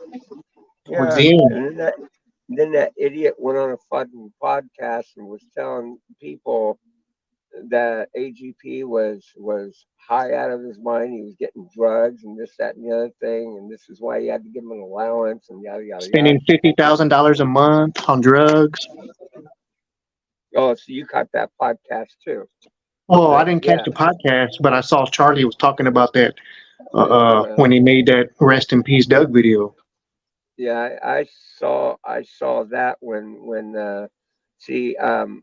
Towards Yeah, the end. and then that idiot went on a fucking podcast and was telling people that AGP was high out of his mind. He was getting drugs and this, that, and the other thing, and this is why he had to give him an allowance and yada yada Spending yada. $50,000 a month on drugs. Oh, so you caught that podcast too? Well, I didn't catch the podcast, but I saw Charlie was talking about that when he made that Rest in Peace Doug video. Yeah, I saw that when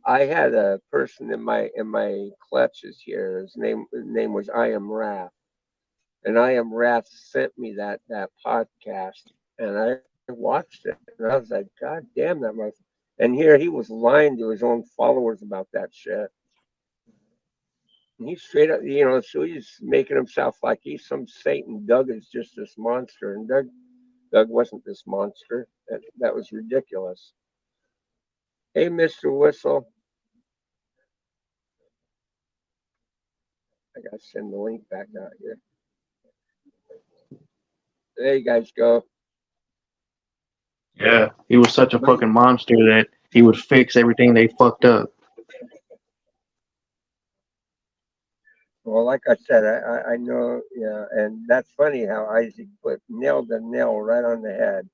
I had a person in my clutches here. His name was I Am Wrath, and I Am Wrath sent me that podcast, and I watched it, and I was like, God damn, that must. And here he was lying to his own followers about that shit. And he's straight up, so he's making himself like he's some Satan. Doug is just this monster, and Doug wasn't this monster. That was ridiculous. Hey, Mr. Whistle. I gotta send the link back out here. There you guys go. Yeah, he was such a fucking monster that he would fix everything they fucked up. Well, like I said, I know, and that's funny how Isaac nailed the nail right on the head.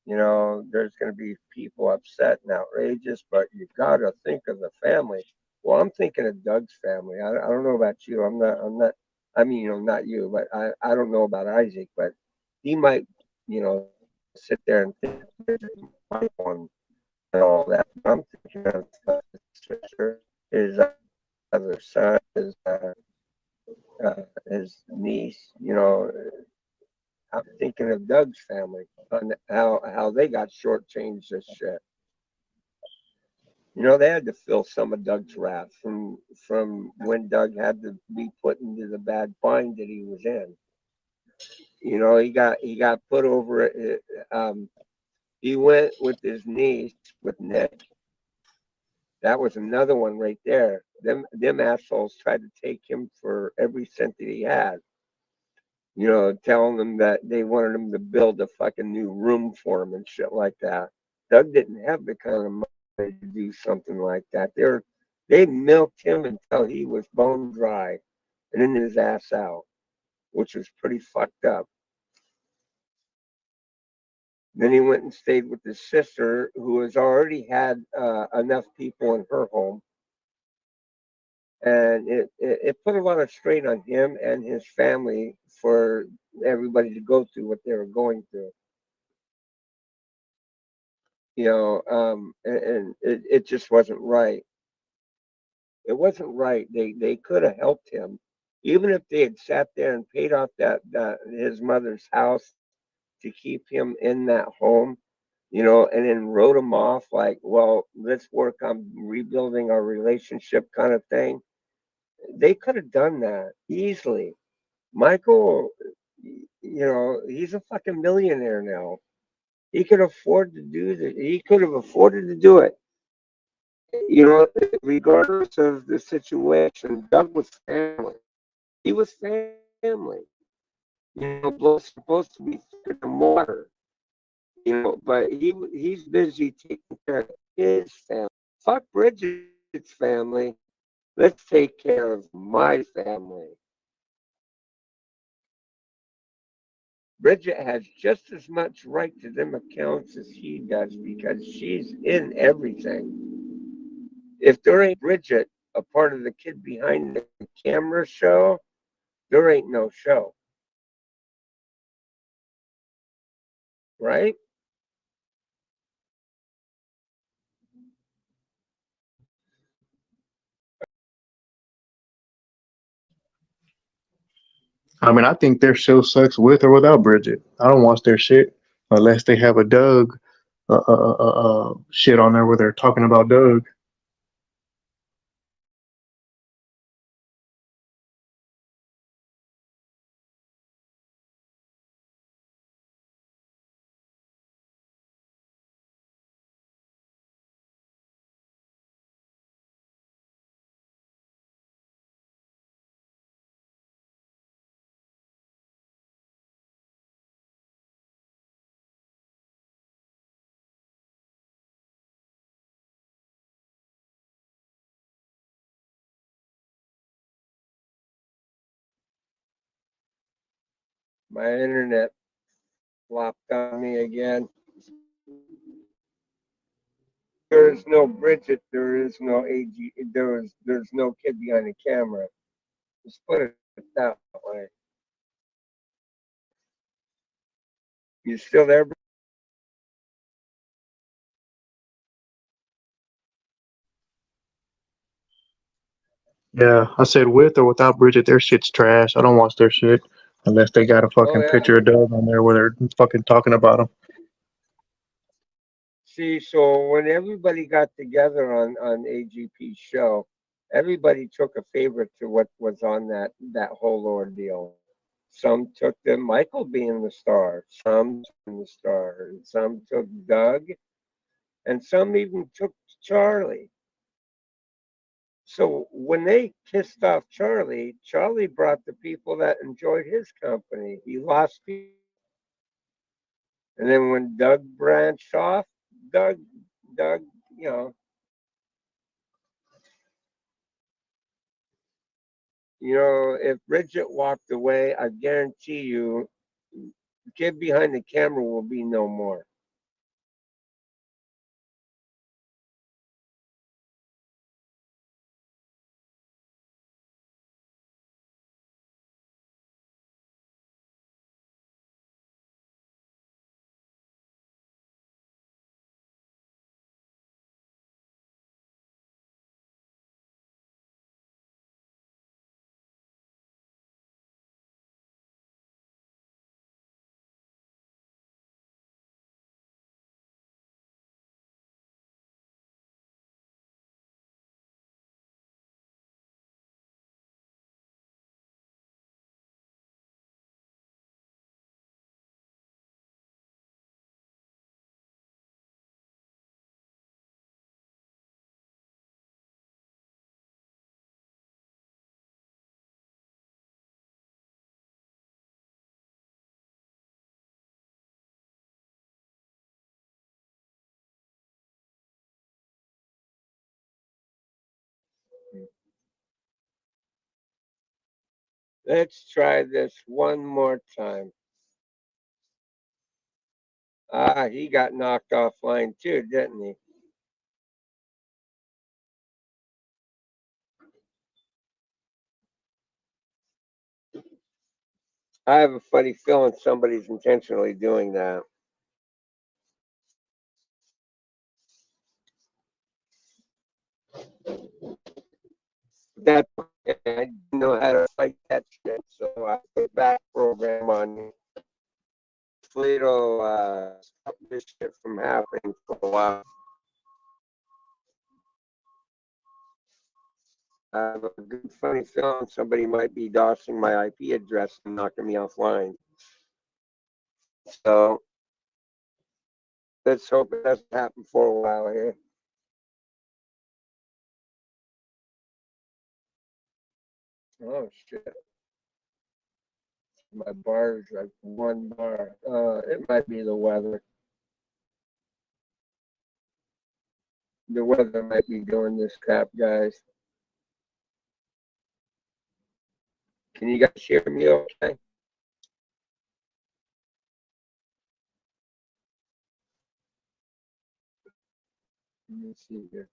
There's going to be people upset and outrageous, but you got to think of the family. Well, I'm thinking of Doug's family. I don't know about you. I'm not, I mean, not you, but I don't know about Isaac, but he might, sit there and think on and all that. I'm thinking of his sister, his other son, his niece, I'm thinking of Doug's family and how they got shortchanged this shit. They had to feel some of Doug's wrath from when Doug had to be put into the bad bind that he was in. He got put over it. He went with his niece with Nick. That was another one right there. Them assholes tried to take him for every cent that he had. Telling them that they wanted him to build a fucking new room for him and shit like that. Doug didn't have the kind of money to do something like that. They milked him until he was bone dry and then his ass out, which was pretty fucked up. Then he went and stayed with his sister, who has already had enough people in her home, and it put a lot of strain on him and his family for everybody to go through what they were going through. And it just wasn't right. It wasn't right. They could have helped him, even if they had sat there and paid off that his mother's house to keep him in that home, and then wrote him off like, well, let's work on rebuilding our relationship kind of thing. They could have done that easily. Michael, he's a fucking millionaire now. He could afford to do that. He could have afforded to do it. Regardless of the situation, Doug was family. He was family. Blood's supposed to be thicker than water. But he's busy taking care of his family. Fuck Bridget's family. Let's take care of my family. Bridget has just as much right to them accounts as he does because she's in everything. If there ain't Bridget a part of the kid behind the camera show, there ain't no show. Right? I mean, I think their show sucks with or without Bridget. I don't watch their shit unless they have a Doug shit on there where they're talking about Doug. My internet flopped on me again. There is no Bridget. There is no AG. There's no kid behind the camera. Just put it that way. You still there? Yeah, I said with or without Bridget, their shit's trash. I don't watch their shit unless they got a Oh fucking yeah. picture of Doug on there where they're fucking talking about him. See, so when everybody got together on AGP's show, everybody took a favorite to what was on that whole ordeal. Some took them, Michael being the star, some the star, and some took Doug, and some even took Charlie. So when they kissed off Charlie, Charlie brought the people that enjoyed his company. He lost people. And then when Doug branched off, Doug, Doug, you know, if Bridget walked away, I guarantee you, the kid behind the camera will be no more. Let's try this one more time. He got knocked offline too, didn't he? I have a funny feeling somebody's intentionally doing that. That's okay. I didn't know how to fight that shit, so I put back program on. Hopefully it'll stop this shit from happening for a while. I have a good funny feeling somebody might be DOSing my IP address and knocking me offline. So let's hope it doesn't happen for a while here. Oh shit. My bar is like one bar. It might be the weather. The weather might be doing this crap, guys. Can you guys hear me okay? Let me see here.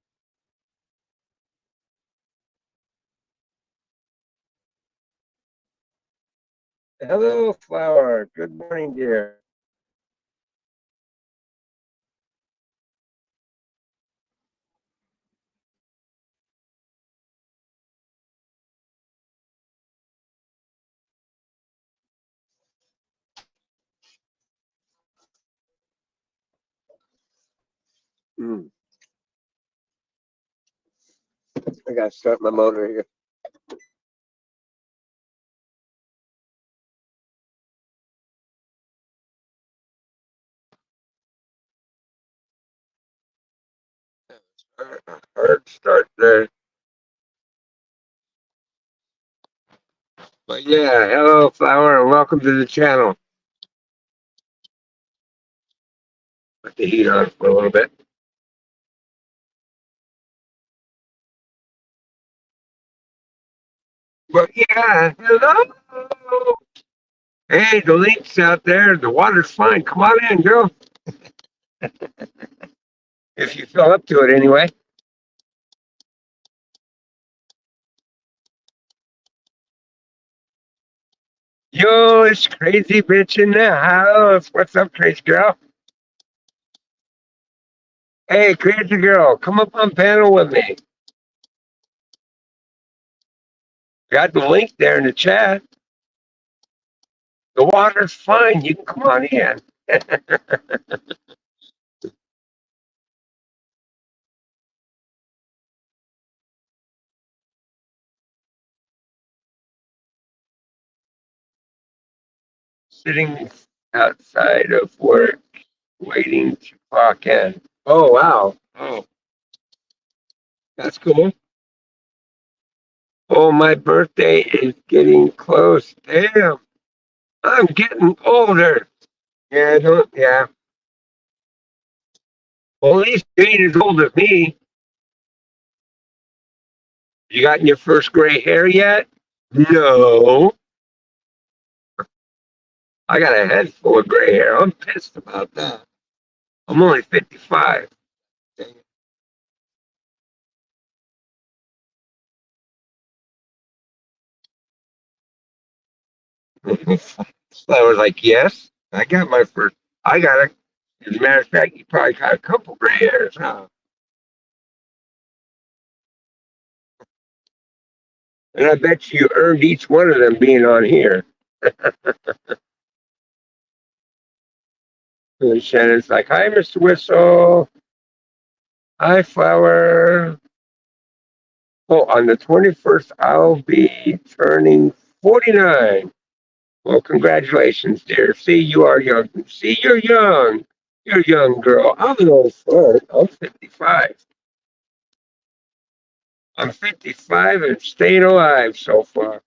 Hello, Flower. Good morning, dear. I gotta start my motor here. Hard start there. But yeah, hello, Flower, and welcome to the channel. Put the heat on for a little bit. But yeah, hello. Hey, the link's out there. The water's fine. Come on in, girl. If you feel up to it anyway. Yo, it's crazy bitch in the house. What's up, crazy girl? Hey, crazy girl, come up on panel with me. Got the link there in the chat. The water's fine. You can come on in. Sitting outside of work, waiting to clock in. Oh, wow. Oh, that's cool. Oh, my birthday is getting close. Damn, I'm getting older. Yeah, I don't, yeah. Well, at least you ain't as old as me. You got your first gray hair yet? No. I got a head full of gray hair. I'm pissed about that. I'm only 55. So I was like, yes, I got my first. I got it. As a matter of fact, you probably got a couple gray hairs, huh? And I bet you earned each one of them being on here. And Shannon's like, hi, Mr. Whistle. Hi, Flower. Oh, on the 21st, I'll be turning 49. Well, congratulations, dear. See, you are young. See, you're young. You're a young girl. I'm an old flirt. I'm 55. I'm 55 and staying alive so far.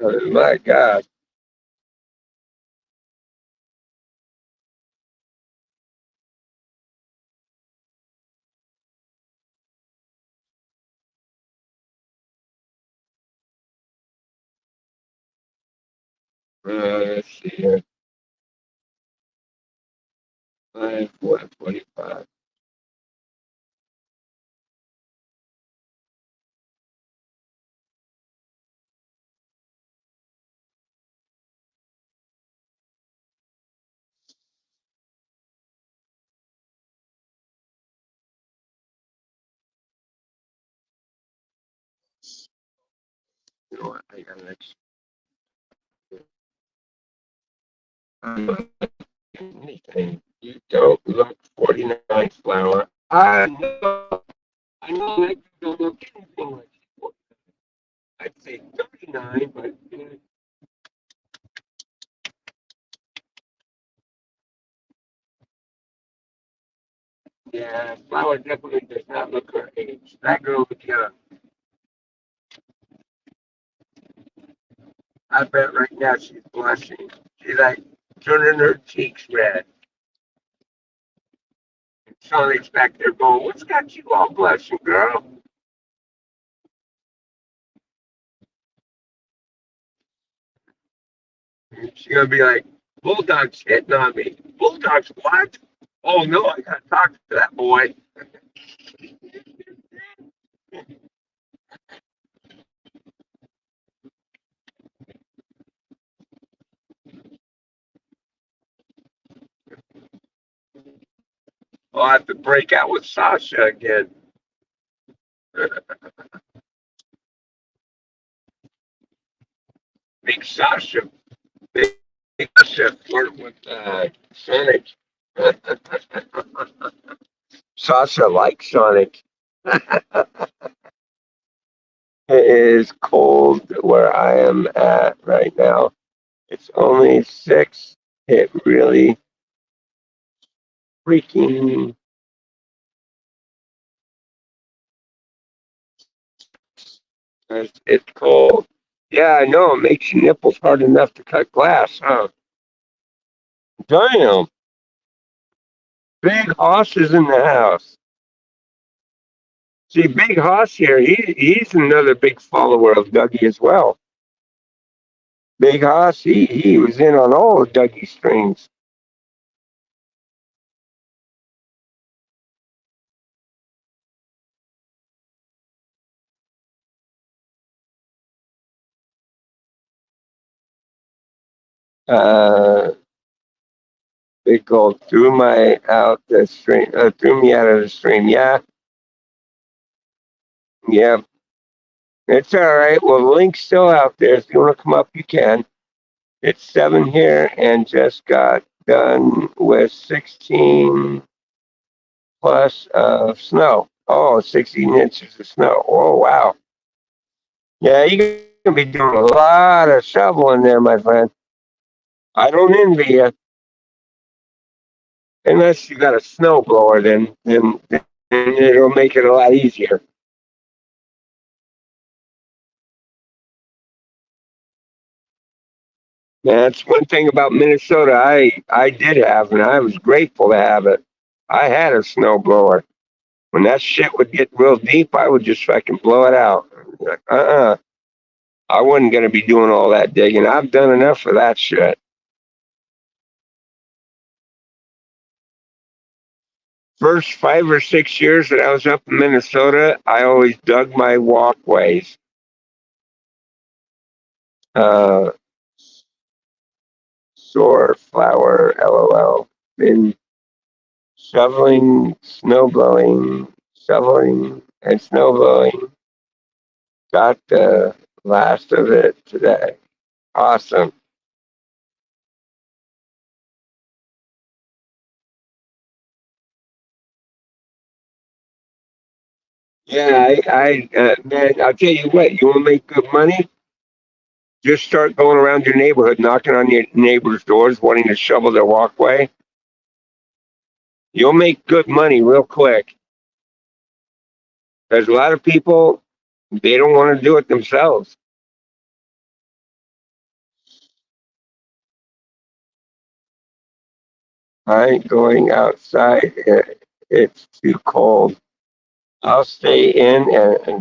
Oh, my God. Let's see here. 5, 4, 25. You know what? I got an extra. Anything. You don't look 49 flower. I know that you don't look anything like 49. I'd say 39, but yeah, flower definitely does not look her age. That girl looks young. I bet right now she's blushing. She's like turning her cheeks red. And Sonic's back there going, "What's got you all blushing, girl?" And she's gonna be like, "Bulldog's hitting on me." Bulldog's what? Oh no, I gotta talk to that boy. I'll have to break out with Sasha again. Big Sasha, big, big Sasha flirt with Sonic. Sasha likes Sonic. It is cold where I am at right now. It's only 6. It really freaking it's cold. Yeah, I know. It makes your nipples hard enough to cut glass, huh? Damn. Big Hoss is in the house. See, Big Hoss here, he's another big follower of Dougie as well. Big Hoss, he was in on all of Dougie's streams. Uh, Big Gold threw my out the stream, threw me out of the stream. Yeah, yeah, it's all right. Well, the link's still out there. If you want to come up, you can. It's 7 here, and just got done with 16 plus of snow. Oh, 16 inches of snow. Oh, wow. Yeah, you're gonna be doing a lot of shoveling there, my friend. I don't envy you, unless you got a snow blower. Then it'll make it a lot easier. That's one thing about Minnesota. I did have, and I was grateful to have it. I had a snow blower. When that shit would get real deep, I would just fucking blow it out. I wasn't gonna be doing all that digging. I've done enough for that shit. First 5 or 6 years that I was up in Minnesota, I always dug my walkways. Uh, Sore flower, LOL. Been shoveling, snow blowing, shoveling, and snow blowing. Got the last of it today. Awesome. Yeah, man, I'll tell you what, you want to make good money? Just start going around your neighborhood, knocking on your neighbors' doors, wanting to shovel their walkway. You'll make good money real quick. There's a lot of people, they don't want to do it themselves. I ain't going outside. It's too cold. I'll stay in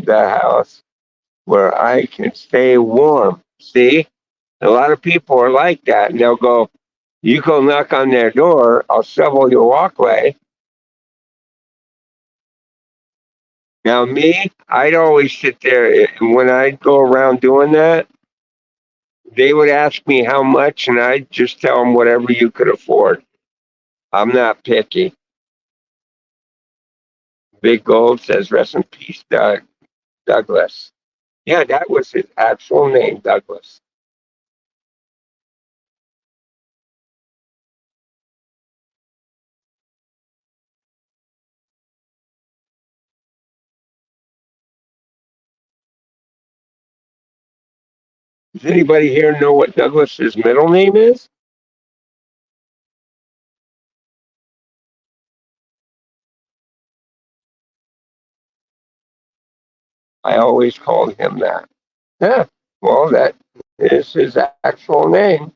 the house where I can stay warm. See? A lot of people are like that, and they'll go, you go knock on their door, I'll shovel your walkway. Now, me, I'd always sit there, and when I'd go around doing that, they would ask me how much, and I'd just tell them whatever you could afford. I'm not picky. Big Gold says, rest in peace, Douglas. Yeah, that was his actual name, Douglas. Does anybody here know what Douglas's middle name is? I always called him that. Yeah, well, that is his actual name.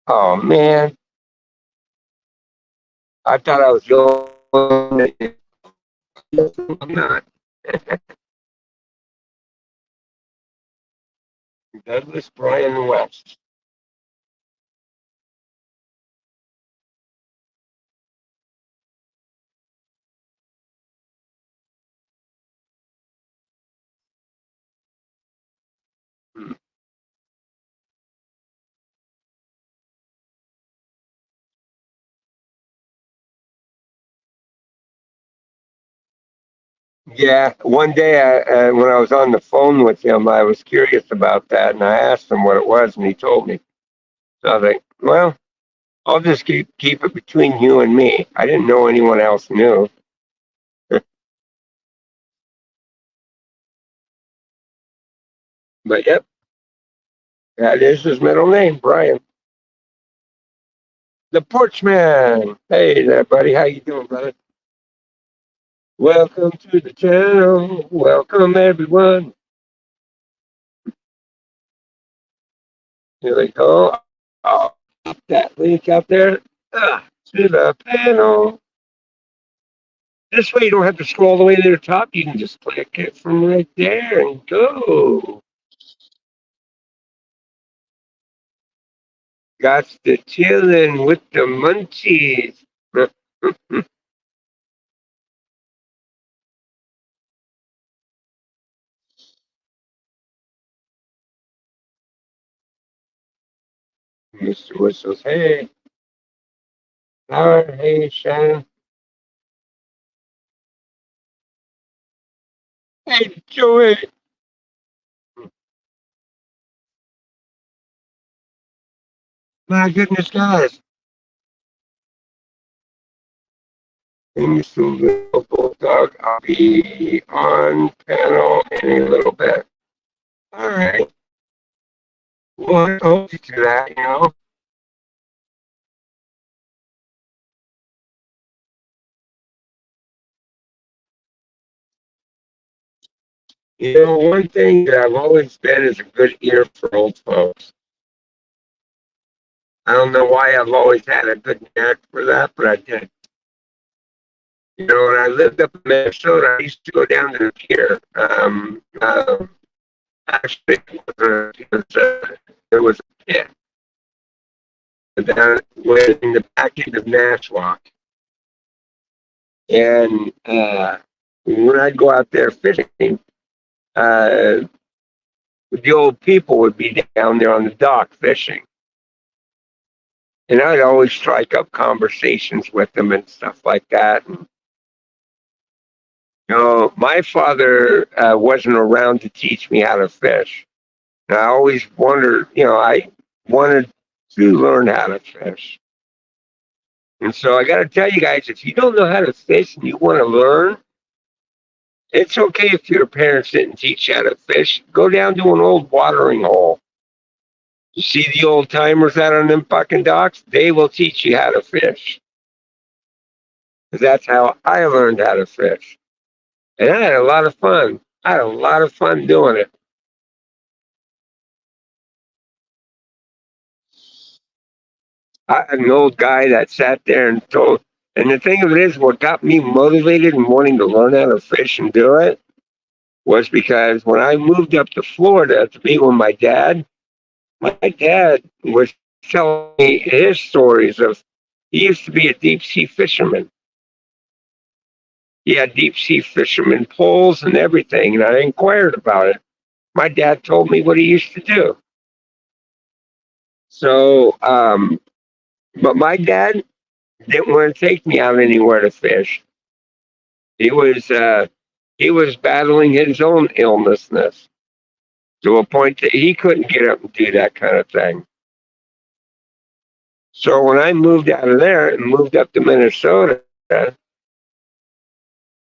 Oh, man. I thought I was going. I'm not. Douglas Brian West. Hmm. Yeah, one day when I was on the phone with him, I was curious about that, and I asked him what it was, and he told me. So I was like, well, I'll just keep it between you and me. I didn't know anyone else knew. But yep, that is his middle name, Brian. The Porchman. Hey there, buddy. How you doing, brother? Welcome to the channel. Welcome, everyone. Here we go. I'll pop that link out there to the panel. This way you don't have to scroll all the way to the top. You can just click it from right there and go. Got the chillin' with the munchies. Mr. Whistles, hey. Howard, hey, Shannon. Hey, Joey. My goodness, guys. Things to the bulldog. I'll be on panel in a little bit. All right. Well, I hope you do that, you know. You know, one thing that I've always been is a good ear for old folks. I don't know why I've always had a good knack for that, but I did. You know, when I lived up in Minnesota, I used to go down to the pier. Actually, there was a pit down in the back end of Nashwauk. And when I'd go out there fishing, the old people would be down there on the dock fishing. And I'd always strike up conversations with them and stuff like that. And, you know, my father wasn't around to teach me how to fish. And I always wondered, you know, I wanted to learn how to fish. And so I got to tell you guys, if you don't know how to fish and you want to learn, it's okay if your parents didn't teach you how to fish. Go down to an old watering hole. You see the old timers out on them fucking docks? They will teach you how to fish. Because that's how I learned how to fish. And I had a lot of fun. I had a lot of fun doing it. I had an old guy that sat there and told, and the thing of it is, what got me motivated and wanting to learn how to fish and do it was because when I moved up to Florida to be with my dad was telling me his stories of he used to be a deep sea fisherman. He had deep sea fisherman poles and everything, and I inquired about it. My dad told me what he used to do. So, but my dad didn't want to take me out anywhere to fish. He was he was battling his own illnessness to a point that he couldn't get up and do that kind of thing. So when I moved out of there and moved up to Minnesota,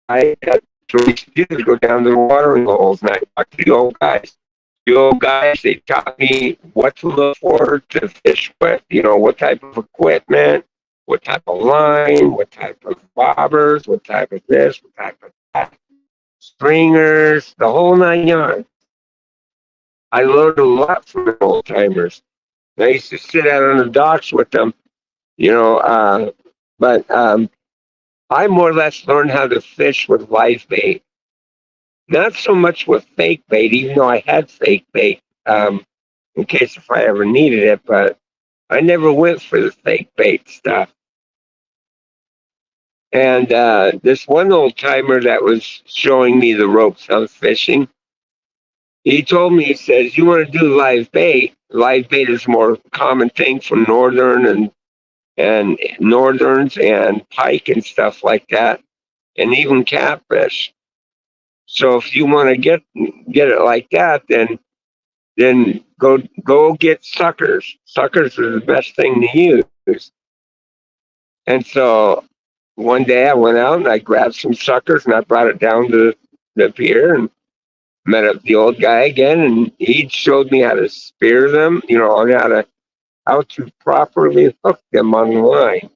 I got to do is go down to the watering holes and I talked to the old guys. The old guys, they taught me what to look for to fish with, you know, what type of equipment, what type of line, what type of bobbers, what type of this, what type of that, stringers, the whole 9 yards. I learned a lot from the old timers. I used to sit out on the docks with them, you know, but I more or less learned how to fish with live bait. Not so much with fake bait, even though I had fake bait in case if I ever needed it, but I never went for the fake bait stuff. And this one old timer that was showing me the ropes of fishing, he told me, he says, you want to do live bait? Live bait is a more common thing for and northerns and pike and stuff like that, and even catfish. So if you want to get it like that, then go get suckers. Suckers are the best thing to use. And so one day I went out and I grabbed some suckers and I brought it down to the pier and met up the old guy again, and he showed me how to spear them, you know, and how to properly hook them on the line.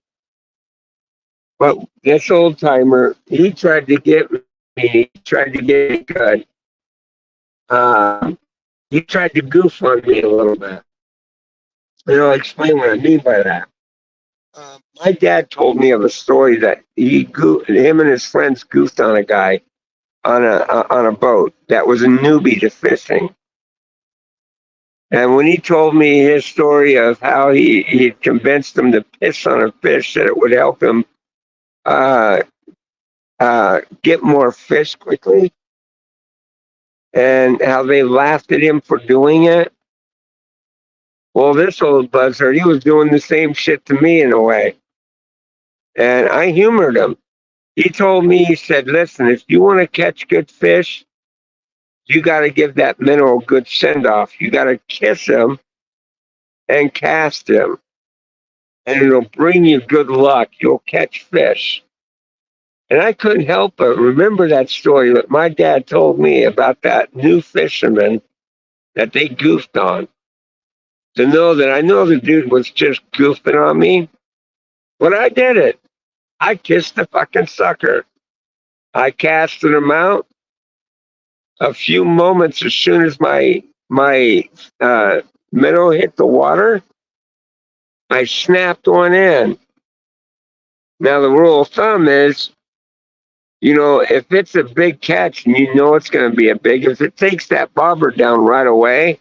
But this old timer, he tried to get me. He tried to get me good. He tried to goof on me a little bit. And I'll explain what I mean by that. My dad told me of a story that him and his friends goofed on a guy on a boat that was a newbie to fishing. And when he told me his story of how he convinced him to piss on a fish that it would help him get more fish quickly, and how they laughed at him for doing it. Well, this old buzzard, he was doing the same shit to me in a way. And I humored him. He told me, he said, listen, if you want to catch good fish, you got to give that minnow a good send off. You got to kiss him and cast him, and it'll bring you good luck. You'll catch fish. And I couldn't help but remember that story that my dad told me about that new fisherman that they goofed on. To know that I know the dude was just goofing on me, but I did it. I kissed the fucking sucker. I casted him out. A few moments as soon as my minnow hit the water, I snapped one in. Now the rule of thumb is, you know, if it's a big catch and you know it's going to be if it takes that bobber down right away,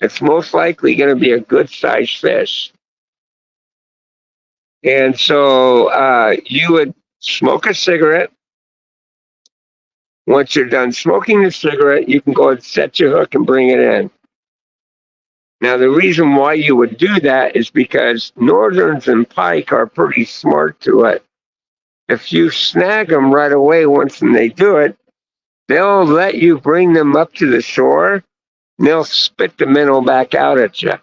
it's most likely going to be a good sized fish. And so you would smoke a cigarette. Once you're done smoking the cigarette, you can go and set your hook and bring it in. Now, the reason why you would do that is because northerns and pike are pretty smart to it. If you snag them right away once they do it, they'll let you bring them up to the shore, and they'll spit the minnow back out at you.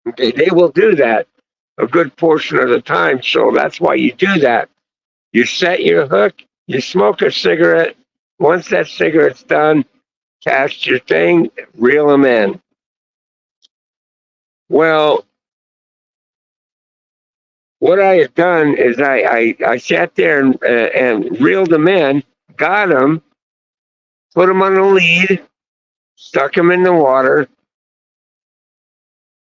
Okay, they will do that a good portion of the time, so that's why you do that. You set your hook, you smoke a cigarette. Once that cigarette's done, cast your thing, reel them in. Well, what I had done is I sat there and reeled them in, got them, put them on the lead, stuck them in the water,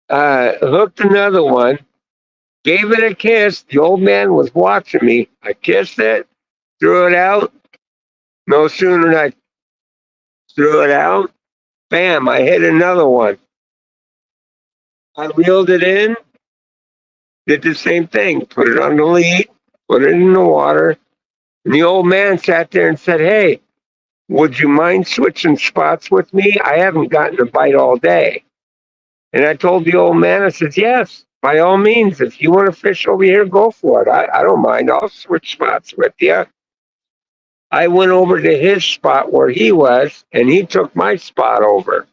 hooked another one, gave it a kiss. The old man was watching me. I kissed it, threw it out. No sooner than I threw it out. Bam! I hit another one. I reeled it in. Did the same thing. Put it on the lead. Put it in the water. And the old man sat there and said, "Hey, would you mind switching spots with me? I haven't gotten a bite all day." And I told the old man, I said, "Yes, by all means. If you want to fish over here, go for it. I don't mind. I'll switch spots with you." I went over to his spot where he was, and he took my spot over.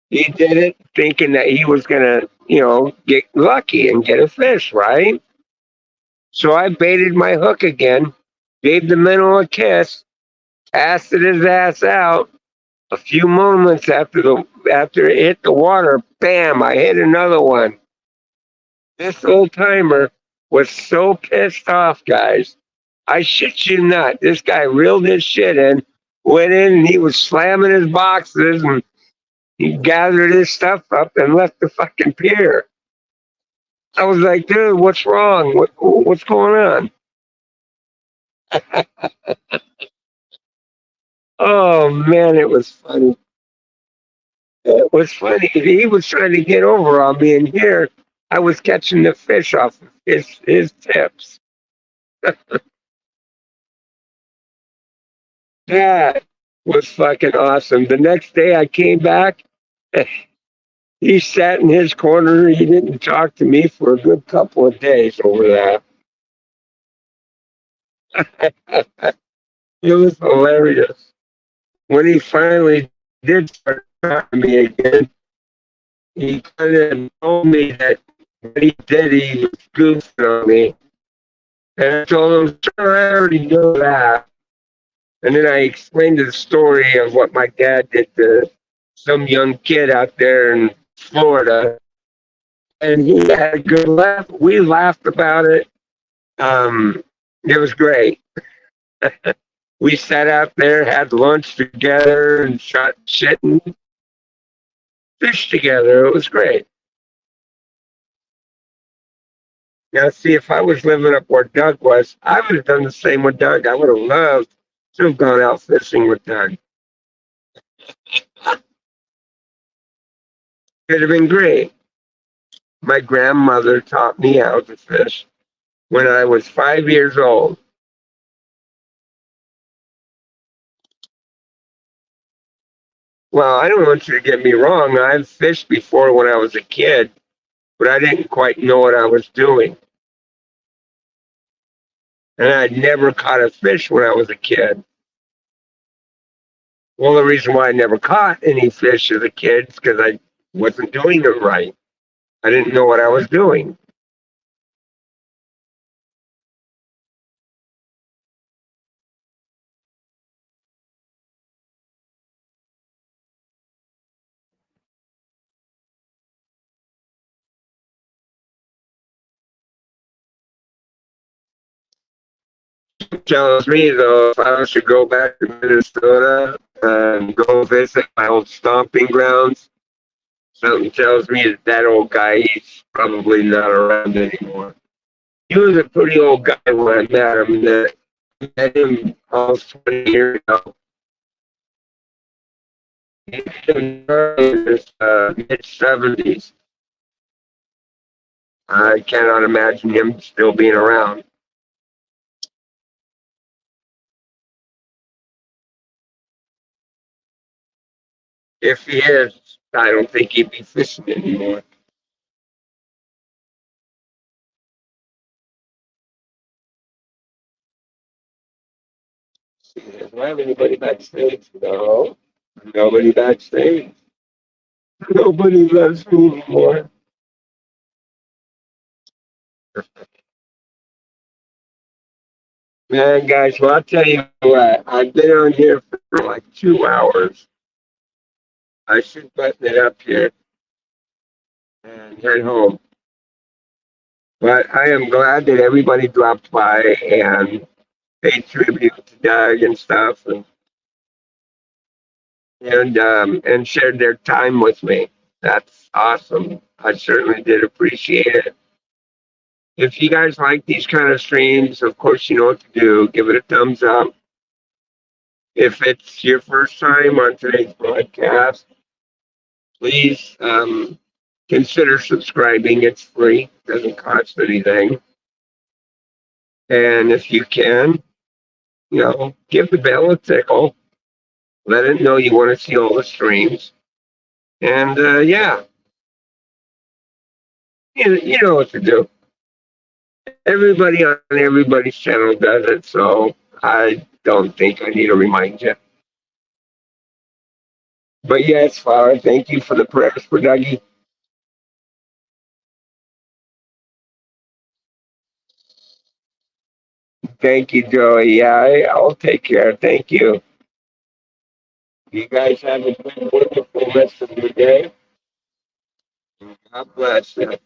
He did it thinking that he was going to, get lucky and get a fish, right? So I baited my hook again, gave the minnow a kiss, casted his ass out. A few moments after it hit the water, bam, I hit another one. This old timer was so pissed off, guys. I shit you not. This guy reeled his shit in, went in, and he was slamming his boxes, and he gathered his stuff up and left the fucking pier. I was like, "Dude, what's wrong? What's going on?" Oh man, it was funny. It was funny. He was trying to get over on me, and here I was catching the fish off of his tips. That was fucking awesome. The next day I came back, he sat in his corner. He didn't talk to me for a good couple of days over that. It was hilarious. When he finally did start talking to me again, he kind of told me that what he did, he was goofing on me. And I told him, "Sure, I already know that." And then I explained the story of what my dad did to some young kid out there in Florida. And he had a good laugh. We laughed about it. It was great. We sat out there, had lunch together, and shot shit and fished together. It was great. Now, see, if I was living up where Doug was, I would have done the same with Doug. I would have loved to have gone out fishing with Doug. It'd have been great. My grandmother taught me how to fish when I was 5 years old. Well, I don't want you to get me wrong. I've fished before when I was a kid, but I didn't quite know what I was doing. And I'd never caught a fish when I was a kid. Well, the reason why I never caught any fish as a kid is because I wasn't doing it right. I didn't know what I was doing. Tells me though, if I should go back to Minnesota and go visit my old stomping grounds, something tells me that that old guy, he's probably not around anymore. He was a pretty old guy when I met him. I met him almost 20 years ago. He was in his mid-70s. I cannot imagine him still being around. If he is, I don't think he'd be fishing anymore. Do I have anybody backstage? No. Nobody backstage. Nobody loves me anymore. Man, guys, well, I'll tell you what. I've been on here for like 2 hours. I should button it up here and head home. But I am glad that everybody dropped by and paid tribute to Doug and stuff, and shared their time with me. That's awesome. I certainly did appreciate it. If you guys like these kind of streams, of course you know what to do. Give it a thumbs up. If it's your first time on today's broadcast, please consider subscribing. It's free, doesn't cost anything. And if you can, give the bell a tickle. Let it know you want to see all the streams. And yeah, you know what to do. Everybody on everybody's channel does it, so I don't think I need to remind you. But yes, Flower, thank you for the prayers for Dougie. Thank you, Joey. Yeah, I'll take care. Thank you. You guys have a good, wonderful rest of your day. God bless you.